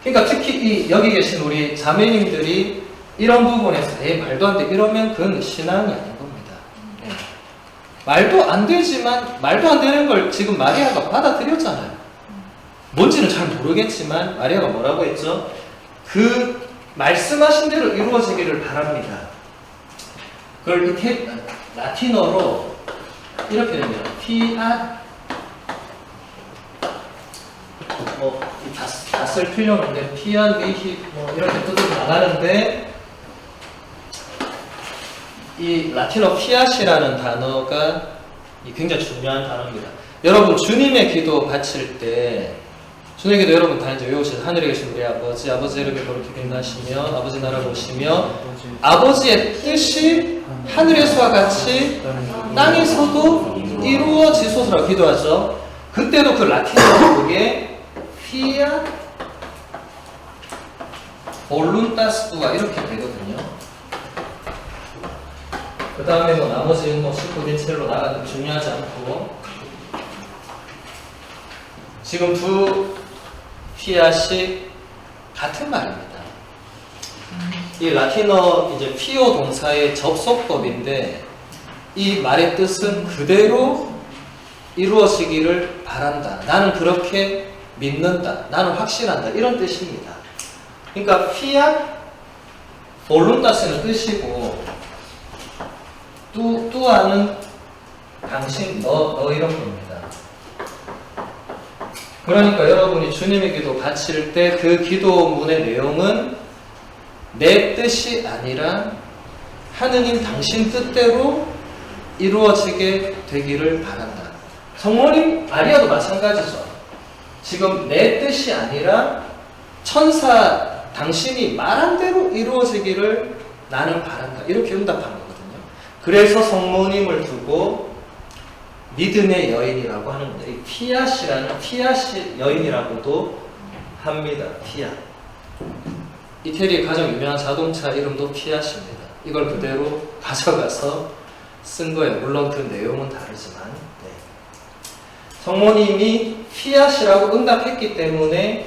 Speaker 1: 그러니까 특히 여기 계신 우리 자매님들이 이런 부분에서 말도 안 돼. 이러면 그건 신앙이 아닌 겁니다. 네. 말도 안 되지만 말도 안 되는 걸 지금 마리아가 받아들였잖아요. 뭔지는 잘 모르겠지만 마리아가 뭐라고 했죠? 그 말씀하신 대로 이루어지기를 바랍니다. 그걸 라틴어로 이렇게 됩니다. 다 쓸 필요는 없는데 피안 미히 이렇게 뜯어 나가는데 이 라틴어 피아시라는 단어가 굉장히 중요한 단어입니다. 여러분 주님의 기도 바칠 때 주님의 기도 여러분 다 이제 외우시죠. 하늘에 계신 우리 아버지, 아버지 이름이 거룩히 빛나시며 아버지 나라 오시며 아버지의 뜻이 하늘에서와 같이 땅에서도 이루어지소서라고 기도하죠. 그때도 그 라틴어 그게 피아 볼룬타스 투아 이렇게 되거든요. 그 다음에 뭐 나머지 뭐 19인체로 나가도 중요하지 않고, 지금 두 피아시 같은 말입니다. 이 라틴어 이제 피오 동사의 접속법인데, 이 말의 뜻은 그대로 이루어지기를 바란다. 나는 그렇게 믿는다. 나는 확신한다. 이런 뜻입니다. 그러니까 피아 볼룬다스는 뜻이고, 뚜아는 당신, 너 이런 겁니다. 그러니까 여러분이 주님의 기도 바칠 때 그 기도문의 내용은 내 뜻이 아니라 하느님 당신 뜻대로 이루어지게 되기를 바란다. 성모님 마리아도 마찬가지죠. 지금 내 뜻이 아니라 천사 당신이 말한 대로 이루어지기를 나는 바란다. 이렇게 응답한 거거든요. 그래서 성모님을 두고 믿음의 여인이라고 하는데, 이 피아시라는 피아시 여인이라고도 합니다. 피아. 이태리의 가장 유명한 자동차 이름도 피아시입니다. 이걸 그대로 가져가서 쓴 거예요. 물론 그 내용은 다르지만. 네. 성모님이 피아시라고 응답했기 때문에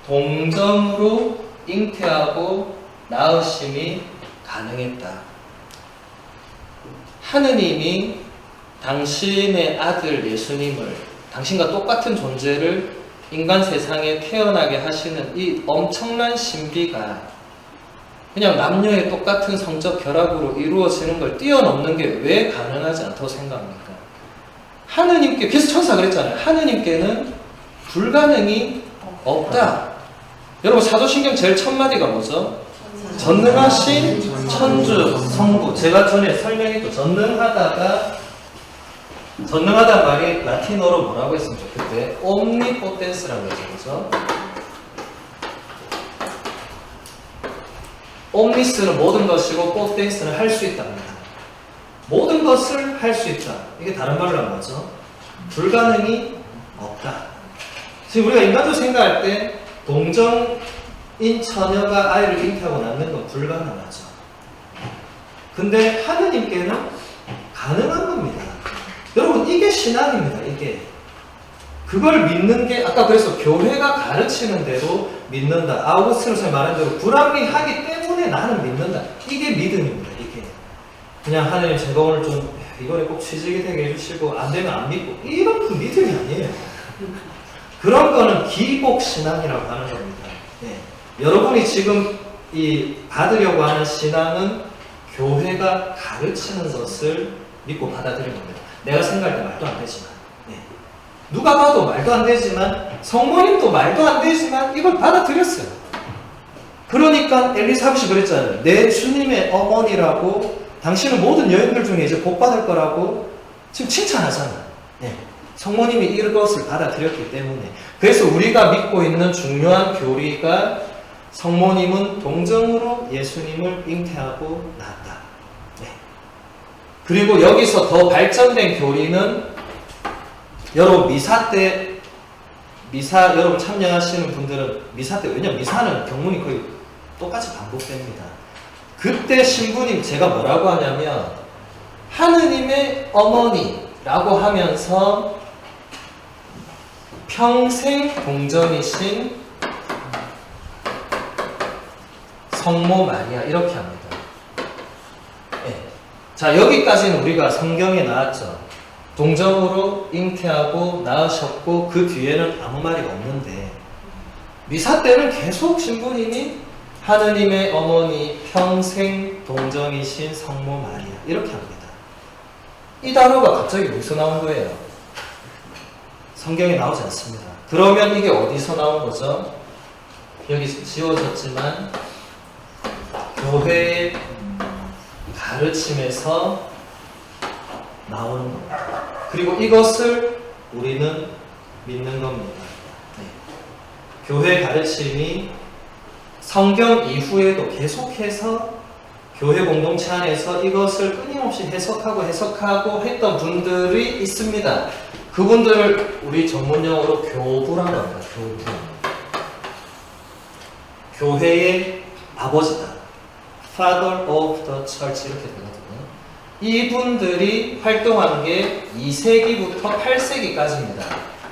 Speaker 1: 동정으로 잉태하고 낳으심이 가능했다. 하느님이 당신의 아들 예수님을, 당신과 똑같은 존재를 인간 세상에 태어나게 하시는 이 엄청난 신비가 그냥 남녀의 똑같은 성적 결합으로 이루어지는 걸 뛰어넘는 게 왜 가능하지 않다고 생각합니까? 하느님께, 그래서 천사가 그랬잖아요. 하느님께는 불가능이 없다. 여러분 사도신경 제일 첫 마디가 뭐죠? 전능하신 천주 성부. 제가 전에 설명했죠. 전능하다는 말이 라틴어로 뭐라고 했으면 좋겠대? 옴니포텐스라고 했죠. 그죠? 옴니스는 모든 것이고 포텐스는 할 수 있답니다. 모든 것을 할 수 있다. 이게 다른 말로 하면 뭐죠? 불가능이 없다. 지금 우리가 인간적으로 생각할 때 동정인 처녀가 아이를 잉태하고 낳는 건 불가능하죠. 근데 하느님께는 가능한 겁니다. 여러분 이게 신앙입니다. 이게 그걸 믿는 게, 아까 그래서 교회가 가르치는 대로 믿는다. 아우구스티누스가 말한 대로 불합리하기 때문에 나는 믿는다. 이게 믿음입니다. 이게 그냥 하느님 제가 오늘 좀 이번에 꼭 취직이 되게 해주시고 안 되면 안 믿고, 이런 그 믿음이 아니에요. 그런 거는 기복신앙이라고 하는 겁니다. 네. 여러분이 지금 이 받으려고 하는 신앙은 교회가 가르치는 것을 믿고 받아들이는 겁니다. 내가 생각할 때 말도 안 되지만, 네. 누가 봐도 말도 안 되지만, 성모님도 말도 안 되지만 이걸 받아들였어요. 그러니까 엘리사벳이 그랬잖아요. 내 주님의 어머니라고, 당신은 모든 여인들 중에 이제 복 받을 거라고 지금 칭찬하잖아요. 네. 성모님이 이것을 받아들였기 때문에. 그래서 우리가 믿고 있는 중요한 교리가 성모님은 동정으로 예수님을 잉태하고 낳았다. 네. 그리고 여기서 더 발전된 교리는, 여러분 미사 때, 여러분 참여하시는 분들은 미사 때, 왜냐면 미사는 경문이 거의 똑같이 반복됩니다. 그때 신부님 제가 뭐라고 하냐면 하느님의 어머니라고 하면서 평생 동정이신 성모 마리아 이렇게 합니다. 네. 자, 여기까지는 우리가 성경에 나왔죠. 동정으로 잉태하고 낳으셨고 그 뒤에는 아무 말이 없는데, 미사 때는 계속 신부님이 하느님의 어머니 평생 동정이신 성모 마리아 이렇게 합니다. 이 단어가 갑자기 어디서 나온 거예요? 성경에 나오지 않습니다. 그러면 이게 어디서 나온 거죠? 여기 지워졌지만 교회의 가르침에서 나오는 겁니다. 그리고 이것을 우리는 믿는 겁니다. 네. 교회 가르침이 성경 이후에도 계속해서 교회 공동체 안에서 이것을 끊임없이 해석하고 했던 분들이 있습니다. 그분들을 우리 전문용어로 교부라고 합니다. 교부. 교회의 아버지다. Father of the Church 이렇게 되거든요. 이분들이 활동한 게 2세기부터 8세기까지입니다.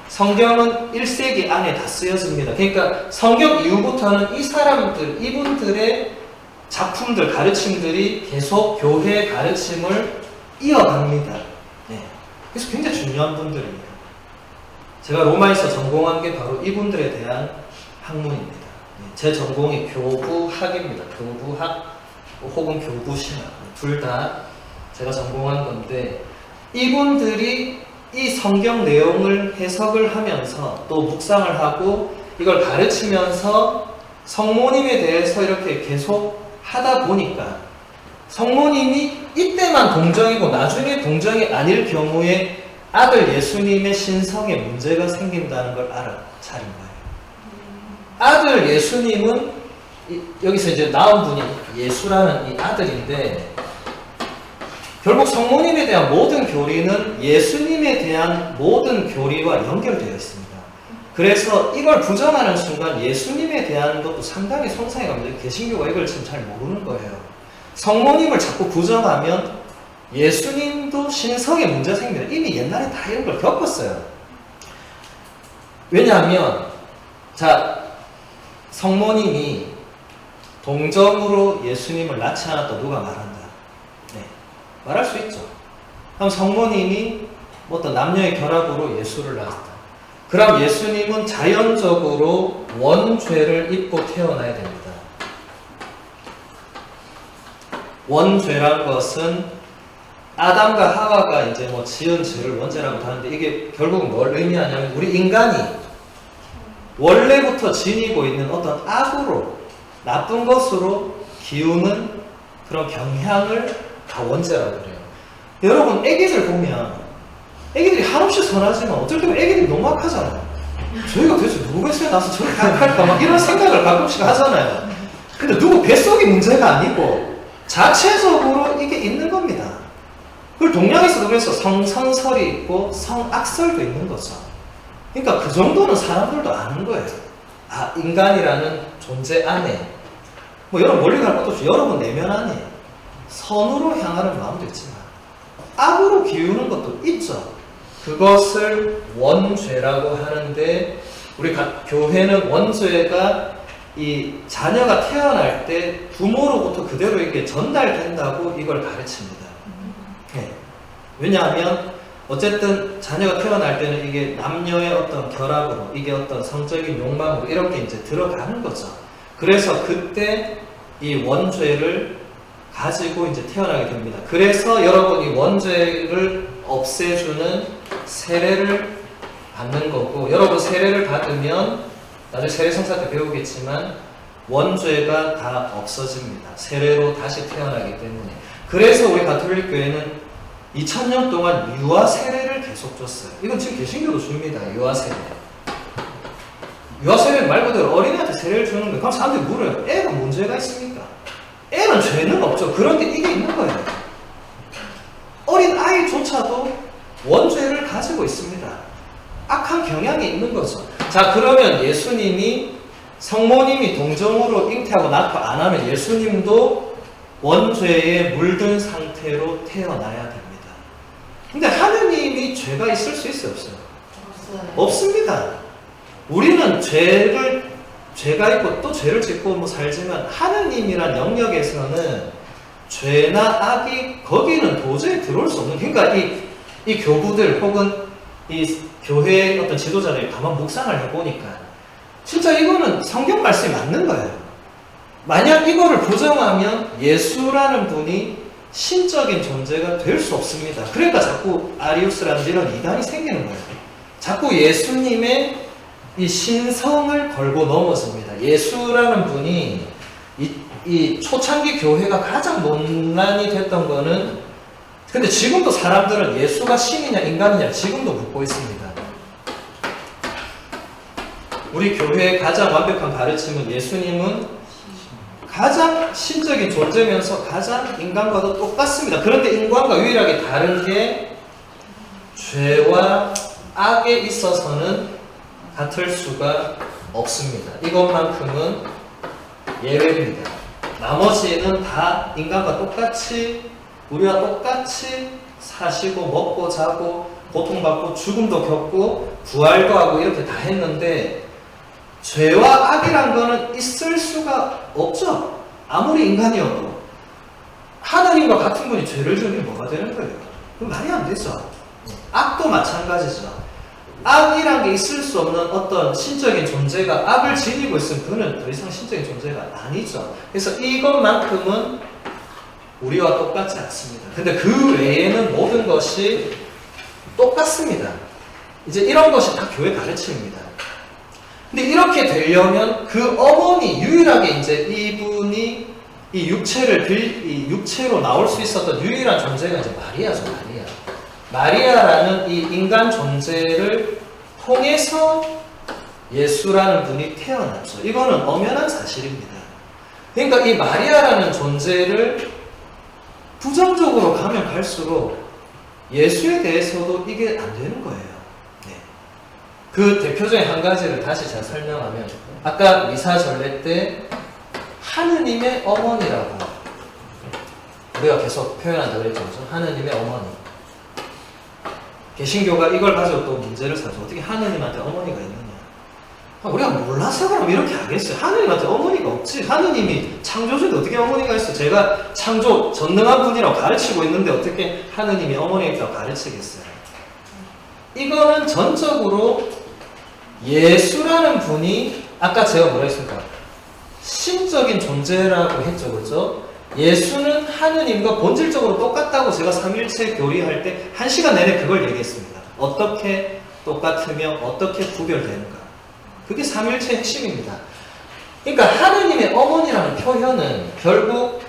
Speaker 1: 성경은 1세기 안에 다 쓰여집니다. 그러니까 성경 이후부터는 이 사람들, 이분들의 작품들, 가르침들이 계속 교회 가르침을 이어갑니다. 네. 그래서 굉장히 중요한 분들입니다. 제가 로마에서 전공한 게 바로 이분들에 대한 학문입니다. 네. 제 전공이 교부학입니다. 교부학 혹은 교부신학 둘 다 제가 전공한 건데 이분들이 이 성경 내용을 해석을 하면서 또 묵상을 하고 이걸 가르치면서 성모님에 대해서 이렇게 계속 하다 보니까 성모님이 이때만 동정이고 나중에 동정이 아닐 경우에 아들 예수님의 신성에 문제가 생긴다는 걸 알아차린 거예요. 아들 예수님은 여기서 이제 나온 분이 예수라는 이 아들인데 결국 성모님에 대한 모든 교리는 예수님에 대한 모든 교리와 연결되어 있습니다. 그래서 이걸 부정하는 순간 예수님에 대한 것도 상당히 손상해 갑니다. 개신교가 이걸 지금 잘 모르는 거예요. 성모님을 자꾸 부정하면 예수님도 신성에 문제가 생깁니다. 이미 옛날에 다 이런 걸 겪었어요. 왜냐하면 자 성모님이 동정으로 예수님을 낳지 않았다 누가 말한다. 네, 말할 수 있죠. 그럼 성모님이 어떤 남녀의 결합으로 예수를 낳았다. 그럼 예수님은 자연적으로 원죄를 입고 태어나야 됩니다. 원죄란 것은 아담과 하와가 이제 뭐 지은 죄를 원죄라고 하는데 이게 결국은 뭘 의미하냐면 우리 인간이 원래부터 지니고 있는 어떤 악으로 나쁜 것으로 기우는 그런 경향을 다 원죄라고 그래요. 여러분 애기들 보면 애기들이 한없이 선하지만 어떨 때는 애기들이 너무 악하잖아요. 저희가 도대체 누구 뱃속에 나서 저렇게 악할까 막 이런 생각을 가끔씩 하잖아요. 근데 누구 뱃속이 문제가 아니고 자체적으로 이게 있는 겁니다. 그걸 동양에서도 그래서 성선설이 있고 성악설도 있는 거죠. 그러니까 그 정도는 사람들도 아는 거예요. 아, 인간이라는 존재 안에 뭐 여러분 멀리 갈 것도 없이 여러분 내면 안에 선으로 향하는 마음도 있지만 악으로 기우는 것도 있죠. 그것을 원죄라고 하는데 우리 교회는 원죄가 이 자녀가 태어날 때 부모로부터 그대로 이게 전달된다고 이걸 가르칩니다. 네. 왜냐하면 어쨌든 자녀가 태어날 때는 이게 남녀의 어떤 결합으로 이게 어떤 성적인 욕망으로 이렇게 이제 들어가는 거죠. 그래서 그때 이 원죄를 가지고 이제 태어나게 됩니다. 그래서 여러분 이 원죄를 없애주는 세례를 받는 거고 여러분 세례를 받으면 나중에 세례성사 때 배우겠지만 원죄가 다 없어집니다. 세례로 다시 태어나기 때문에. 그래서 우리 가톨릭 교회는 2000년 동안 유아 세례를 계속 줬어요. 이건 지금 개신교도 줍니다. 유아 세례. 유아 세례는 말 그대로 어린애한테 세례를 주는 거예요. 그럼 사람들이 물어요. 애가 문제가 있습니까? 애는 죄는 없죠. 그런데 이게 있는 거예요. 어린 아이조차도 원죄를 가지고 있습니다. 악한 경향이 있는 거죠. 자, 그러면 예수님이 성모님이 동정으로 잉태하고 낳고 안 하면 예수님도 원죄에 물든 상태로 태어나야 됩니다. 근데 하느님이 죄가 있을 수 있어요? 없어요? 없습니다. 우리는 죄가 있고 또 죄를 짓고 뭐 살지만 하느님이란 영역에서는 죄나 악이 거기는 도저히 들어올 수 없는. 그러니까 이 교부들 혹은 이 교회의 어떤 지도자들이 가만 묵상을 해보니까 진짜 이거는 성경 말씀이 맞는 거예요. 만약 이거를 부정하면 예수라는 분이 신적인 존재가 될 수 없습니다. 그러니까 자꾸 아리우스라는 이런 이단이 생기는 거예요. 자꾸 예수님의 이 신성을 걸고 넘어집니다. 예수라는 분이 이 초창기 교회가 가장 논란이 됐던 거는 근데 지금도 사람들은 예수가 신이냐 인간이냐 지금도 묻고 있습니다. 우리 교회의 가장 완벽한 가르침은 예수님은 가장 신적인 존재면서 가장 인간과도 똑같습니다. 그런데 인간과 유일하게 다른 게 죄와 악에 있어서는 같을 수가 없습니다. 이것만큼은 예외입니다. 나머지는 다 인간과 똑같이 우리와 똑같이 사시고 먹고 자고 고통받고 죽음도 겪고 부활도 하고 이렇게 다 했는데 죄와 악이란 거는 있을 수가 없죠. 아무리 인간이어도. 하나님과 같은 분이 죄를 지으면 뭐가 되는 거예요? 그건 말이 안 되죠. 악도 마찬가지죠. 악이란 게 있을 수 없는 어떤 신적인 존재가 악을 지니고 있으면 그는 더 이상 신적인 존재가 아니죠. 그래서 이것만큼은 우리와 똑같지 않습니다. 근데 그 외에는 모든 것이 똑같습니다. 이제 이런 것이 다 교회 가르침입니다. 근데 이렇게 되려면 그 어머니, 유일하게 이제 이분이 이 육체로 나올 수 있었던 유일한 존재가 이제 마리아죠, 마리아. 마리아라는 이 인간 존재를 통해서 예수라는 분이 태어났죠. 이거는 엄연한 사실입니다. 그러니까 이 마리아라는 존재를 부정적으로 가면 갈수록 예수에 대해서도 이게 안 되는 거예요. 네. 그 대표적인 한 가지를 다시 제가 설명하면 아까 미사 전례 때 하느님의 어머니라고 우리가 계속 표현한다고 그랬죠. 하느님의 어머니. 개신교가 이걸 가지고 또 문제를 사죠. 어떻게 하느님한테 어머니가 있느냐. 우리가 몰라서 그럼 이렇게 하겠어요. 하느님한테 어머니가 없지. 하느님이 창조주인데 어떻게 어머니가 있어. 제가 창조 전능한 분이라고 가르치고 있는데 어떻게 하느님이 어머니가 있다고 가르치겠어요. 이거는 전적으로 예수라는 분이 아까 제가 뭐라 했습니까? 신적인 존재라고 했죠. 그렇죠? 예수는 하느님과 본질적으로 똑같다고 제가 삼일체 교리할 때 1시간 내내 그걸 얘기했습니다. 어떻게 똑같으며 어떻게 구별되는가. 그게 삼일체의 핵심입니다. 그러니까 하느님의 어머니라는 표현은 결국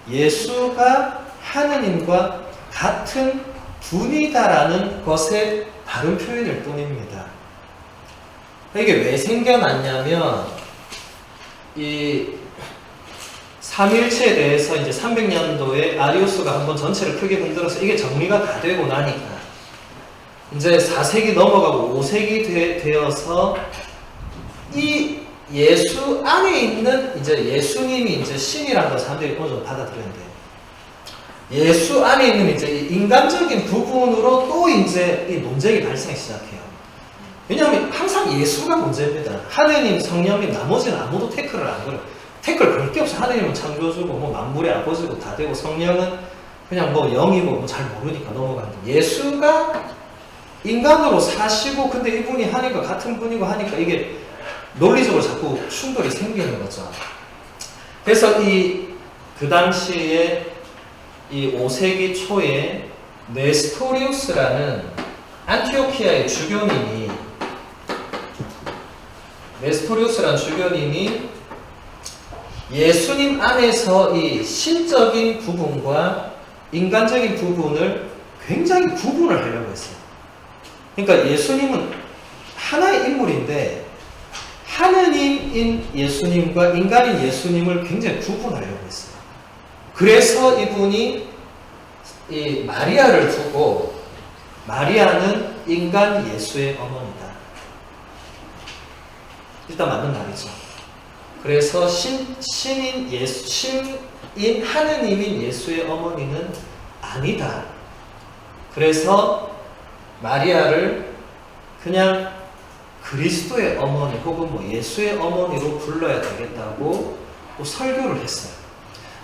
Speaker 1: 예수가 하느님과 같은 분이다라는 것의 다른 표현일 뿐입니다. 이게 왜 생겨났냐면 이 삼일체에 대해서 이제 300년도에 아리우스가 한번 전체를 크게 흔들어서 이게 정리가 다 되고 나니까 이제 4세기 넘어가고 5세기 되어서 이 예수 안에 있는 이제 예수님이 이제 신이라는 걸 사람들이 어느 정도 받아들였는데 예수 안에 있는 이제 인간적인 부분으로 또 이제 이 논쟁이 발생하기 시작해요. 왜냐하면 항상 예수가 문제입니다. 하느님, 성령님, 나머지는 아무도 태클을 안 걸어요. 태클 걸 게 없어. 하느님은 창조주고 뭐 만물의 아버지고 다 되고 성령은 그냥 뭐 영이고 뭐 잘 모르니까 넘어가는데 예수가 인간으로 사시고 근데 이분이 하니까 같은 분이고 하니까 이게 논리적으로 자꾸 충돌이 생기는 거죠. 그래서 그 당시에 이 5세기 초에 네스토리우스라는 안티오키아의 주교님이 예수님 안에서 이 신적인 부분과 인간적인 부분을 굉장히 구분을 하려고 했어요. 그러니까 예수님은 하나의 인물인데 하느님인 예수님과 인간인 예수님을 굉장히 구분하려고 했어요. 그래서 이분이 이 마리아를 두고 마리아는 인간 예수의 어머니다. 일단 맞는 말이죠. 그래서 신인 하느님인 예수의 어머니는 아니다. 그래서 마리아를 그냥 그리스도의 어머니 혹은 뭐 예수의 어머니로 불러야 되겠다고 또 설교를 했어요.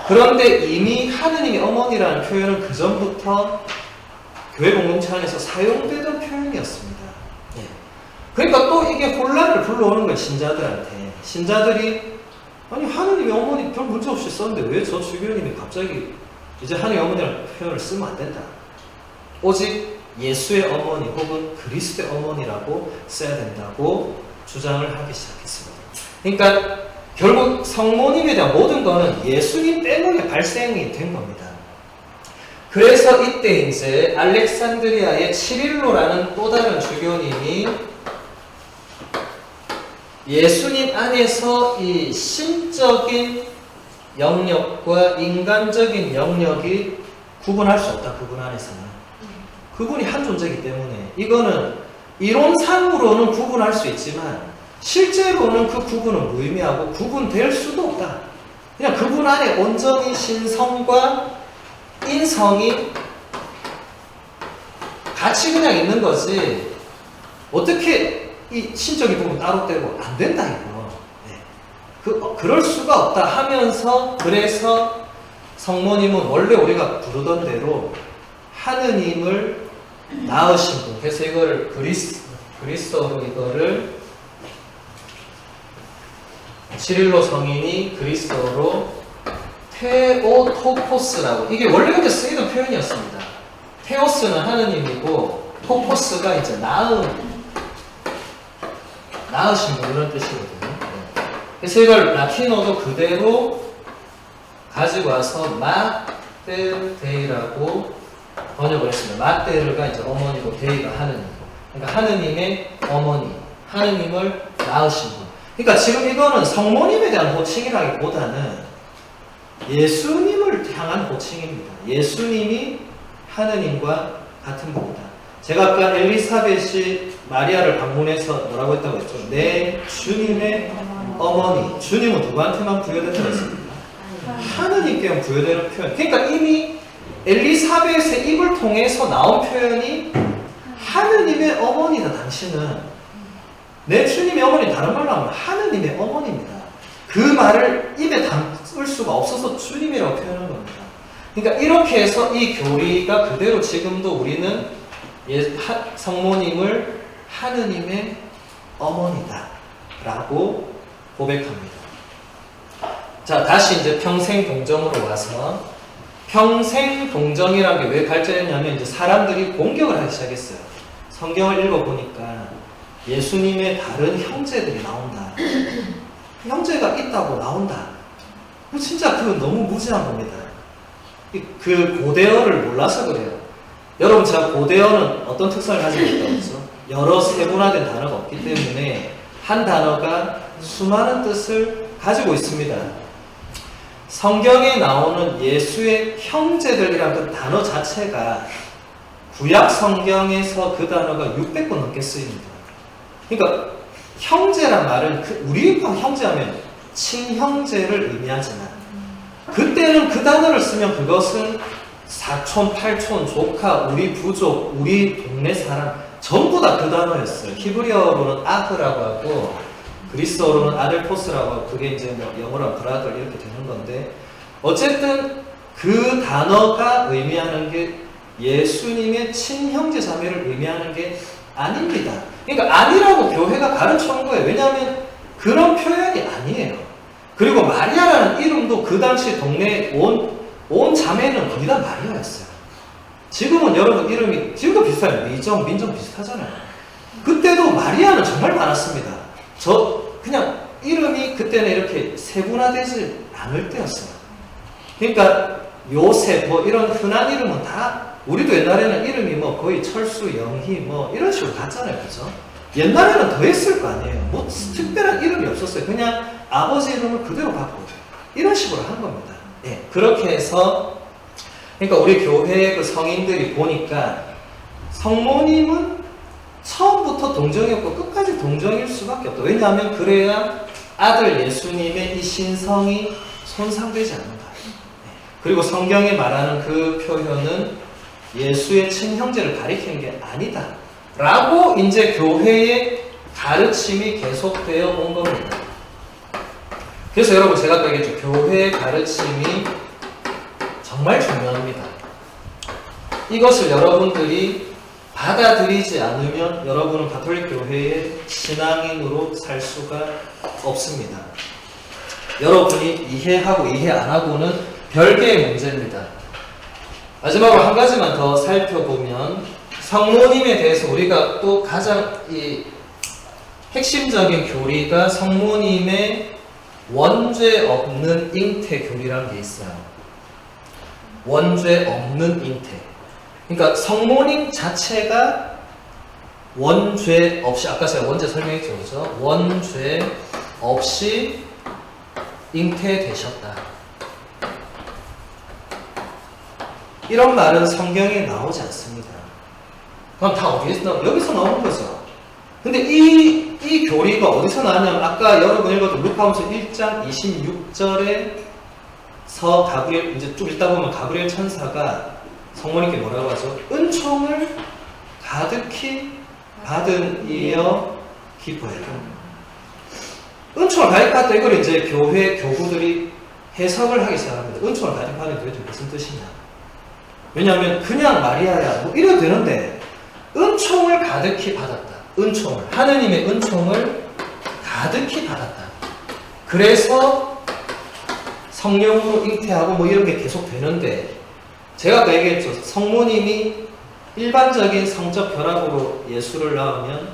Speaker 1: 그런데 이미 하느님의 어머니라는 표현은 그 전부터 교회 공동체 안에서 사용되던 표현이었습니다. 예. 그러니까 또 이게 혼란을 불러오는 거예요. 신자들한테. 신자들이 아니 하느님의 어머니 별 문제 없이 썼는데 왜 저 주교님이 갑자기 이제 하느님의 어머니라는 표현을 쓰면 안 된다. 오직 예수의 어머니 혹은 그리스도의 어머니라고 써야 된다고 주장을 하기 시작했습니다. 그러니까 결국 성모님에 대한 모든 거는 예수님 때문에 발생이 된 겁니다. 그래서 이때 이제 알렉산드리아의 치릴로라는 또 다른 주교님이 예수님 안에서 이 신적인 영역과 인간적인 영역이 구분할 수 없다. 그분 안에서는. 그분이 한 존재이기 때문에 이거는 이론상으로는 구분할 수 있지만 실제로는 그 구분은 무의미하고 구분될 수도 없다. 그냥 그분 안에 온전히 신성과 인성이 같이 그냥 있는 거지 어떻게 이 신적인 부분 따로 떼고 안 된다 이거. 그럴 수가 없다 하면서 그래서 성모님은 원래 우리가 부르던 대로 하느님을 낳으신 분. 그래서 이거를 그리스어로 이거를 시릴로 성인이 그리스어로 테오토포스라고, 이게 원래 그렇게 쓰이던 표현이었습니다. 테오스는 하느님이고 토포스가 이제 낳으신 분 이런 뜻이거든요. 그래서 이걸 라틴어도 그대로 가지고 와서 마테르데이라고 번역을 했습니다. 마테르가 이제 어머니고 데이가 하느님. 그러니까 하느님의 어머니, 하느님을 낳으신 분. 그러니까 지금 이거는 성모님에 대한 호칭이라기보다는 예수님을 향한 호칭입니다. 예수님이 하느님과 같은 분이다. 제가 아까 엘리사벳이 마리아를 방문해서 뭐라고 했다고 했죠? 내 주님의 어머니. 주님은 누구한테만 부여된다고 했습니까? 하느님께만 부여되는 표현. 그러니까 이미 엘리사벳의 입을 통해서 나온 표현이 하느님의 어머니다. 당신은 내 주님의 어머니, 다른 말로 하면 하느님의 어머니입니다. 그 말을 입에 담을 수가 없어서 주님이라고 표현한 겁니다. 그러니까 이렇게 해서 이 교리가 그대로 지금도 우리는 성모님을 하느님의 어머니다 라고 고백합니다. 자, 다시 이제 평생 동정으로 와서, 평생 동정이라는 게 왜 발전했냐면 이제 사람들이 공격을 하기 시작했어요. 성경을 읽어보니까 예수님의 다른 형제들이 나온다. 형제가 있다고 나온다. 진짜 그건 너무 무지한 겁니다. 그 고대어를 몰라서 그래요. 여러분, 제가 고대어는 어떤 특성을 가지고 있다고 했죠? 여러 세분화된 단어가 없기 때문에 한 단어가 수많은 뜻을 가지고 있습니다. 성경에 나오는 예수의 형제들이라는 그 단어 자체가 구약 성경에서 그 단어가 600번 넘게 쓰입니다. 그러니까 형제란 말은 우리 형제하면 친형제를 의미하지만 그때는 그 단어를 쓰면 그것은 사촌, 팔촌, 조카, 우리 부족, 우리 동네 사람 전부 다 그 단어였어요. 히브리어로는 아흐라고 하고 그리스어로는 아델포스라고 하고 그게 이제 영어로 브라더 이렇게 되는 건데 어쨌든 그 단어가 의미하는 게 예수님의 친형제 자매를 의미하는 게 아닙니다. 그러니까 아니라고 교회가 가르쳐온 거예요. 왜냐하면 그런 표현이 아니에요. 그리고 마리아라는 이름도 그 당시 동네에 온 자매는 거의 다 마리아였어요. 지금은 여러분 이름이 지금도 비슷해요. 미정, 민정 비슷하잖아요. 그때도 마리아는 정말 많았습니다. 그냥 이름이 그때는 이렇게 세분화되지 않을 때였어요. 그러니까 요셉 뭐 이런 흔한 이름은 다 우리도 옛날에는 이름이 뭐 거의 철수, 영희 뭐 이런 식으로 갔잖아요. 그죠? 옛날에는 더 했을 거 아니에요. 뭐 특별한 이름이 없었어요. 그냥 아버지 이름을 그대로 바꾸고 이런 식으로 한 겁니다. 예, 그렇게 해서 그러니까 우리 교회의 그 성인들이 보니까 성모님은 처음부터 동정이었고 끝까지 동정일 수밖에 없다. 왜냐하면 그래야 아들 예수님의 이 신성이 손상되지 않는다. 그리고 성경에 말하는 그 표현은 예수의 친형제를 가리키는 게 아니다 라고 이제 교회의 가르침이 계속되어 온 겁니다. 그래서 여러분 제가 아까 얘기했죠. 교회의 가르침이 정말 중요합니다. 이것을 여러분들이 받아들이지 않으면 여러분은 가톨릭 교회의 신앙인으로 살 수가 없습니다. 여러분이 이해하고 이해 안 하고는 별개의 문제입니다. 마지막으로 한 가지만 더 살펴보면 성모님에 대해서 우리가 또 가장 핵심적인 교리가 성모님의 원죄 없는 잉태 교리라는 게 있어요. 원죄 없는 잉태. 그러니까 성모님 자체가 원죄 없이, 아까 제가 원죄 설명했죠, 그죠? 원죄 없이 잉태되셨다. 이런 말은 성경에 나오지 않습니다. 그럼 다 어디에서 나오는? 여기서 나오는 거죠. 근데 이 교리가 어디서 나왔냐면 아까 여러분 읽었던 루카복음 1장 26절에 가브리엘, 이제 좀 읽다 보면 가브리엘 천사가 성모님께 뭐라고 하죠? 은총을 가득히 받은 이여 기뻐해라. 은총을 가득 받다, 이걸 이제 교회 교구들이 해석을 하기 시작합니다. 은총을 가득 받는 게 도대체 무슨 뜻이냐? 왜냐하면 그냥 마리아야 뭐 이래도 되는데 은총을 가득히 받았다. 은총을, 하느님의 은총을 가득히 받았다. 그래서 성령으로 잉태하고 뭐 이런 게 계속 되는데, 제가 아까 얘기했죠. 성모님이 일반적인 성적 결합으로 예수를 낳으면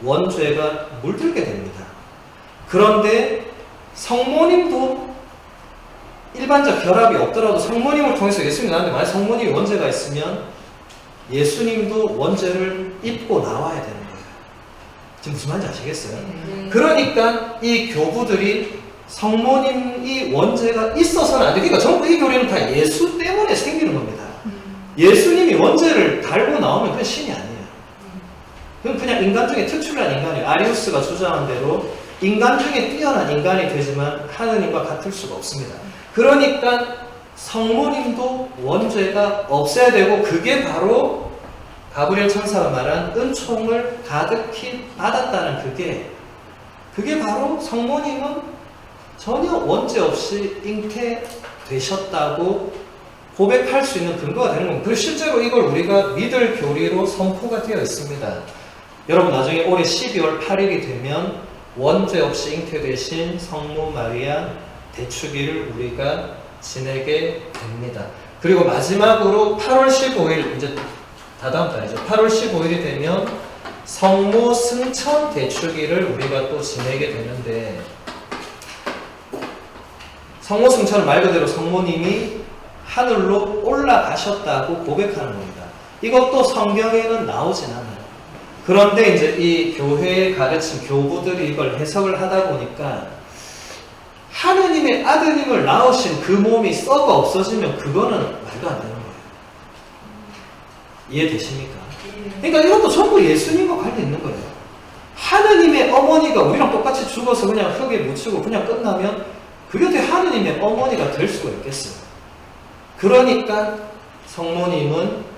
Speaker 1: 원죄가 물들게 됩니다. 그런데 성모님도 일반적 결합이 없더라도 성모님을 통해서 예수님이 나왔는데, 만약 성모님이 원죄가 있으면 예수님도 원죄를 입고 나와야 되는 거예요. 지금 무슨 말인지 아시겠어요? 그러니까 이 교부들이 성모님이 원죄가 있어서는 안 돼. 그러니까 전부 이 교리는 다 예수 때문에 생기는 겁니다. 예수님이 원죄를 달고 나오면 그건 신이 아니에요. 그건 그냥 인간 중에 특출난 인간이에요. 아리우스가 주장한 대로 인간 중에 뛰어난 인간이 되지만 하느님과 같을 수가 없습니다. 그러니까 성모님도 원죄가 없어야 되고, 그게 바로 가브리엘 천사가 말한 은총을 가득히 받았다는 그게 바로 성모님은 전혀 원죄 없이 잉태되셨다고 고백할 수 있는 근거가 되는 겁니다. 그리고 실제로 이걸 우리가 믿을 교리로 선포가 되어 있습니다. 여러분, 나중에 올해 12월 8일이 되면 원죄 없이 잉태되신 성모 마리아 대축일을 우리가 지내게 됩니다. 그리고 마지막으로 8월 15일, 이제 다다음 달이죠. 8월 15일이 되면 성모 승천 대축일을 우리가 또 지내게 되는데, 성모 승천은 말 그대로 성모님이 하늘로 올라가셨다고 고백하는 겁니다. 이것도 성경에는 나오진 않아요. 그런데 이제 이 교회에 가르친 교부들이 이걸 해석을 하다 보니까 하느님의 아드님을 낳으신 그 몸이 썩어 없어지면 그거는 말도 안 되는 거예요. 이해되십니까? 그러니까 이것도 전부 예수님과 관련 있는 거예요. 하느님의 어머니가 우리랑 똑같이 죽어서 그냥 흙에 묻히고 그냥 끝나면 그게 어떻게 하느님의 어머니가 될 수가 있겠어요. 그러니까 성모님은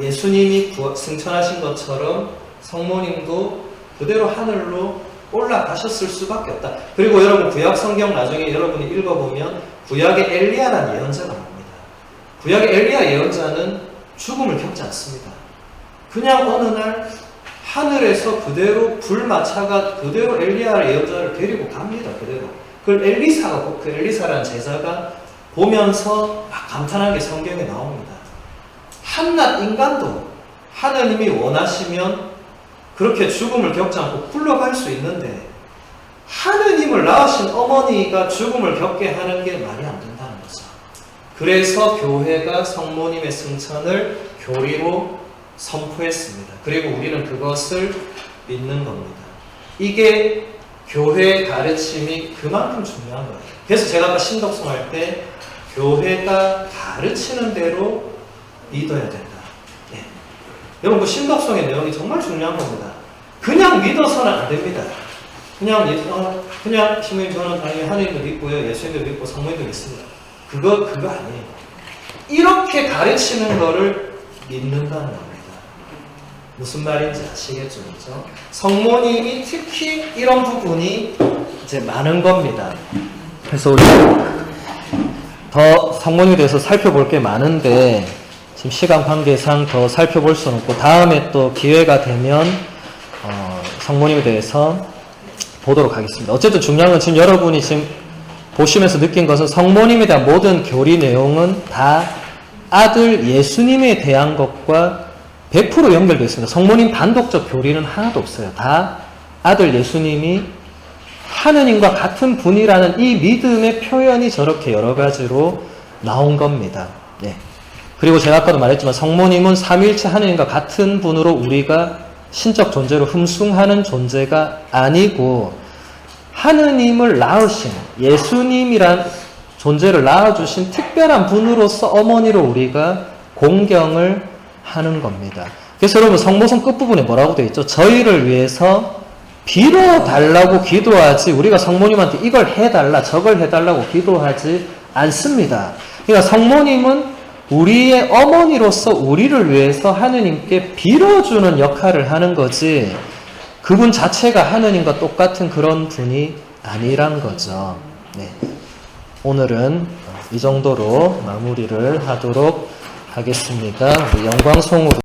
Speaker 1: 예수님이 승천하신 것처럼 성모님도 그대로 하늘로 올라가셨을 수밖에 없다. 그리고 여러분, 구약 성경 나중에 여러분이 읽어보면 구약의 엘리야라는 예언자가 나옵니다. 구약의 엘리야 예언자는 죽음을 겪지 않습니다. 그냥 어느 날 하늘에서 그대로 불마차가 그대로 엘리야 예언자를 데리고 갑니다. 그대로. 그걸 엘리사가, 그 엘리사라는 제자가 보면서 막 감탄한 게 성경에 나옵니다. 한낱 인간도 하느님이 원하시면 그렇게 죽음을 겪지 않고 굴러갈 수 있는데, 하느님을 낳으신 어머니가 죽음을 겪게 하는 게 말이 안 된다는 거죠. 그래서 교회가 성모님의 승천을 교리로 선포했습니다. 그리고 우리는 그것을 믿는 겁니다. 이게 교회의 가르침이 그만큼 중요한 거예요. 그래서 제가 아까 신덕송 할 때 교회가 가르치는 대로 믿어야 된다. 예. 여러분, 그 신덕송의 내용이 정말 중요한 겁니다. 그냥 믿어서는 안 됩니다. 그냥 신부님 저는 하느님도 믿고요, 예수님도 믿고 성모님도 믿습니다. 그거 아니에요. 이렇게 가르치는 거를 믿는다는 겁니다. 무슨 말인지 아시겠죠? 그렇죠? 성모님이 특히 이런 부분이 이제 많은 겁니다. 그래서 우리 더 성모님에 대해서 살펴볼 게 많은데 지금 시간 관계상 더 살펴볼 수는 없고, 다음에 또 기회가 되면 성모님에 대해서 보도록 하겠습니다. 어쨌든 중요한 건 지금 여러분이 지금 보시면서 느낀 것은 성모님에 대한 모든 교리 내용은 다 아들 예수님에 대한 것과 100% 연결되어 있습니다. 성모님 단독적 교리는 하나도 없어요. 다 아들 예수님이 하느님과 같은 분이라는 이 믿음의 표현이 저렇게 여러 가지로 나온 겁니다. 네. 그리고 제가 아까도 말했지만 성모님은 삼위일체 하느님과 같은 분으로 우리가 신적 존재로 흠숭하는 존재가 아니고, 하느님을 낳으신 예수님이란 존재를 낳아주신 특별한 분으로서 어머니로 우리가 공경을 하는 겁니다. 그래서 여러분, 성모성 끝부분에 뭐라고 되어 있죠? 저희를 위해서 빌어달라고 기도하지, 우리가 성모님한테 이걸 해달라 저걸 해달라고 기도하지 않습니다. 그러니까 성모님은 우리의 어머니로서 우리를 위해서 하느님께 빌어주는 역할을 하는 거지, 그분 자체가 하느님과 똑같은 그런 분이 아니란 거죠. 네. 오늘은 이 정도로 마무리를 하도록 하겠습니다. 우리 영광송으로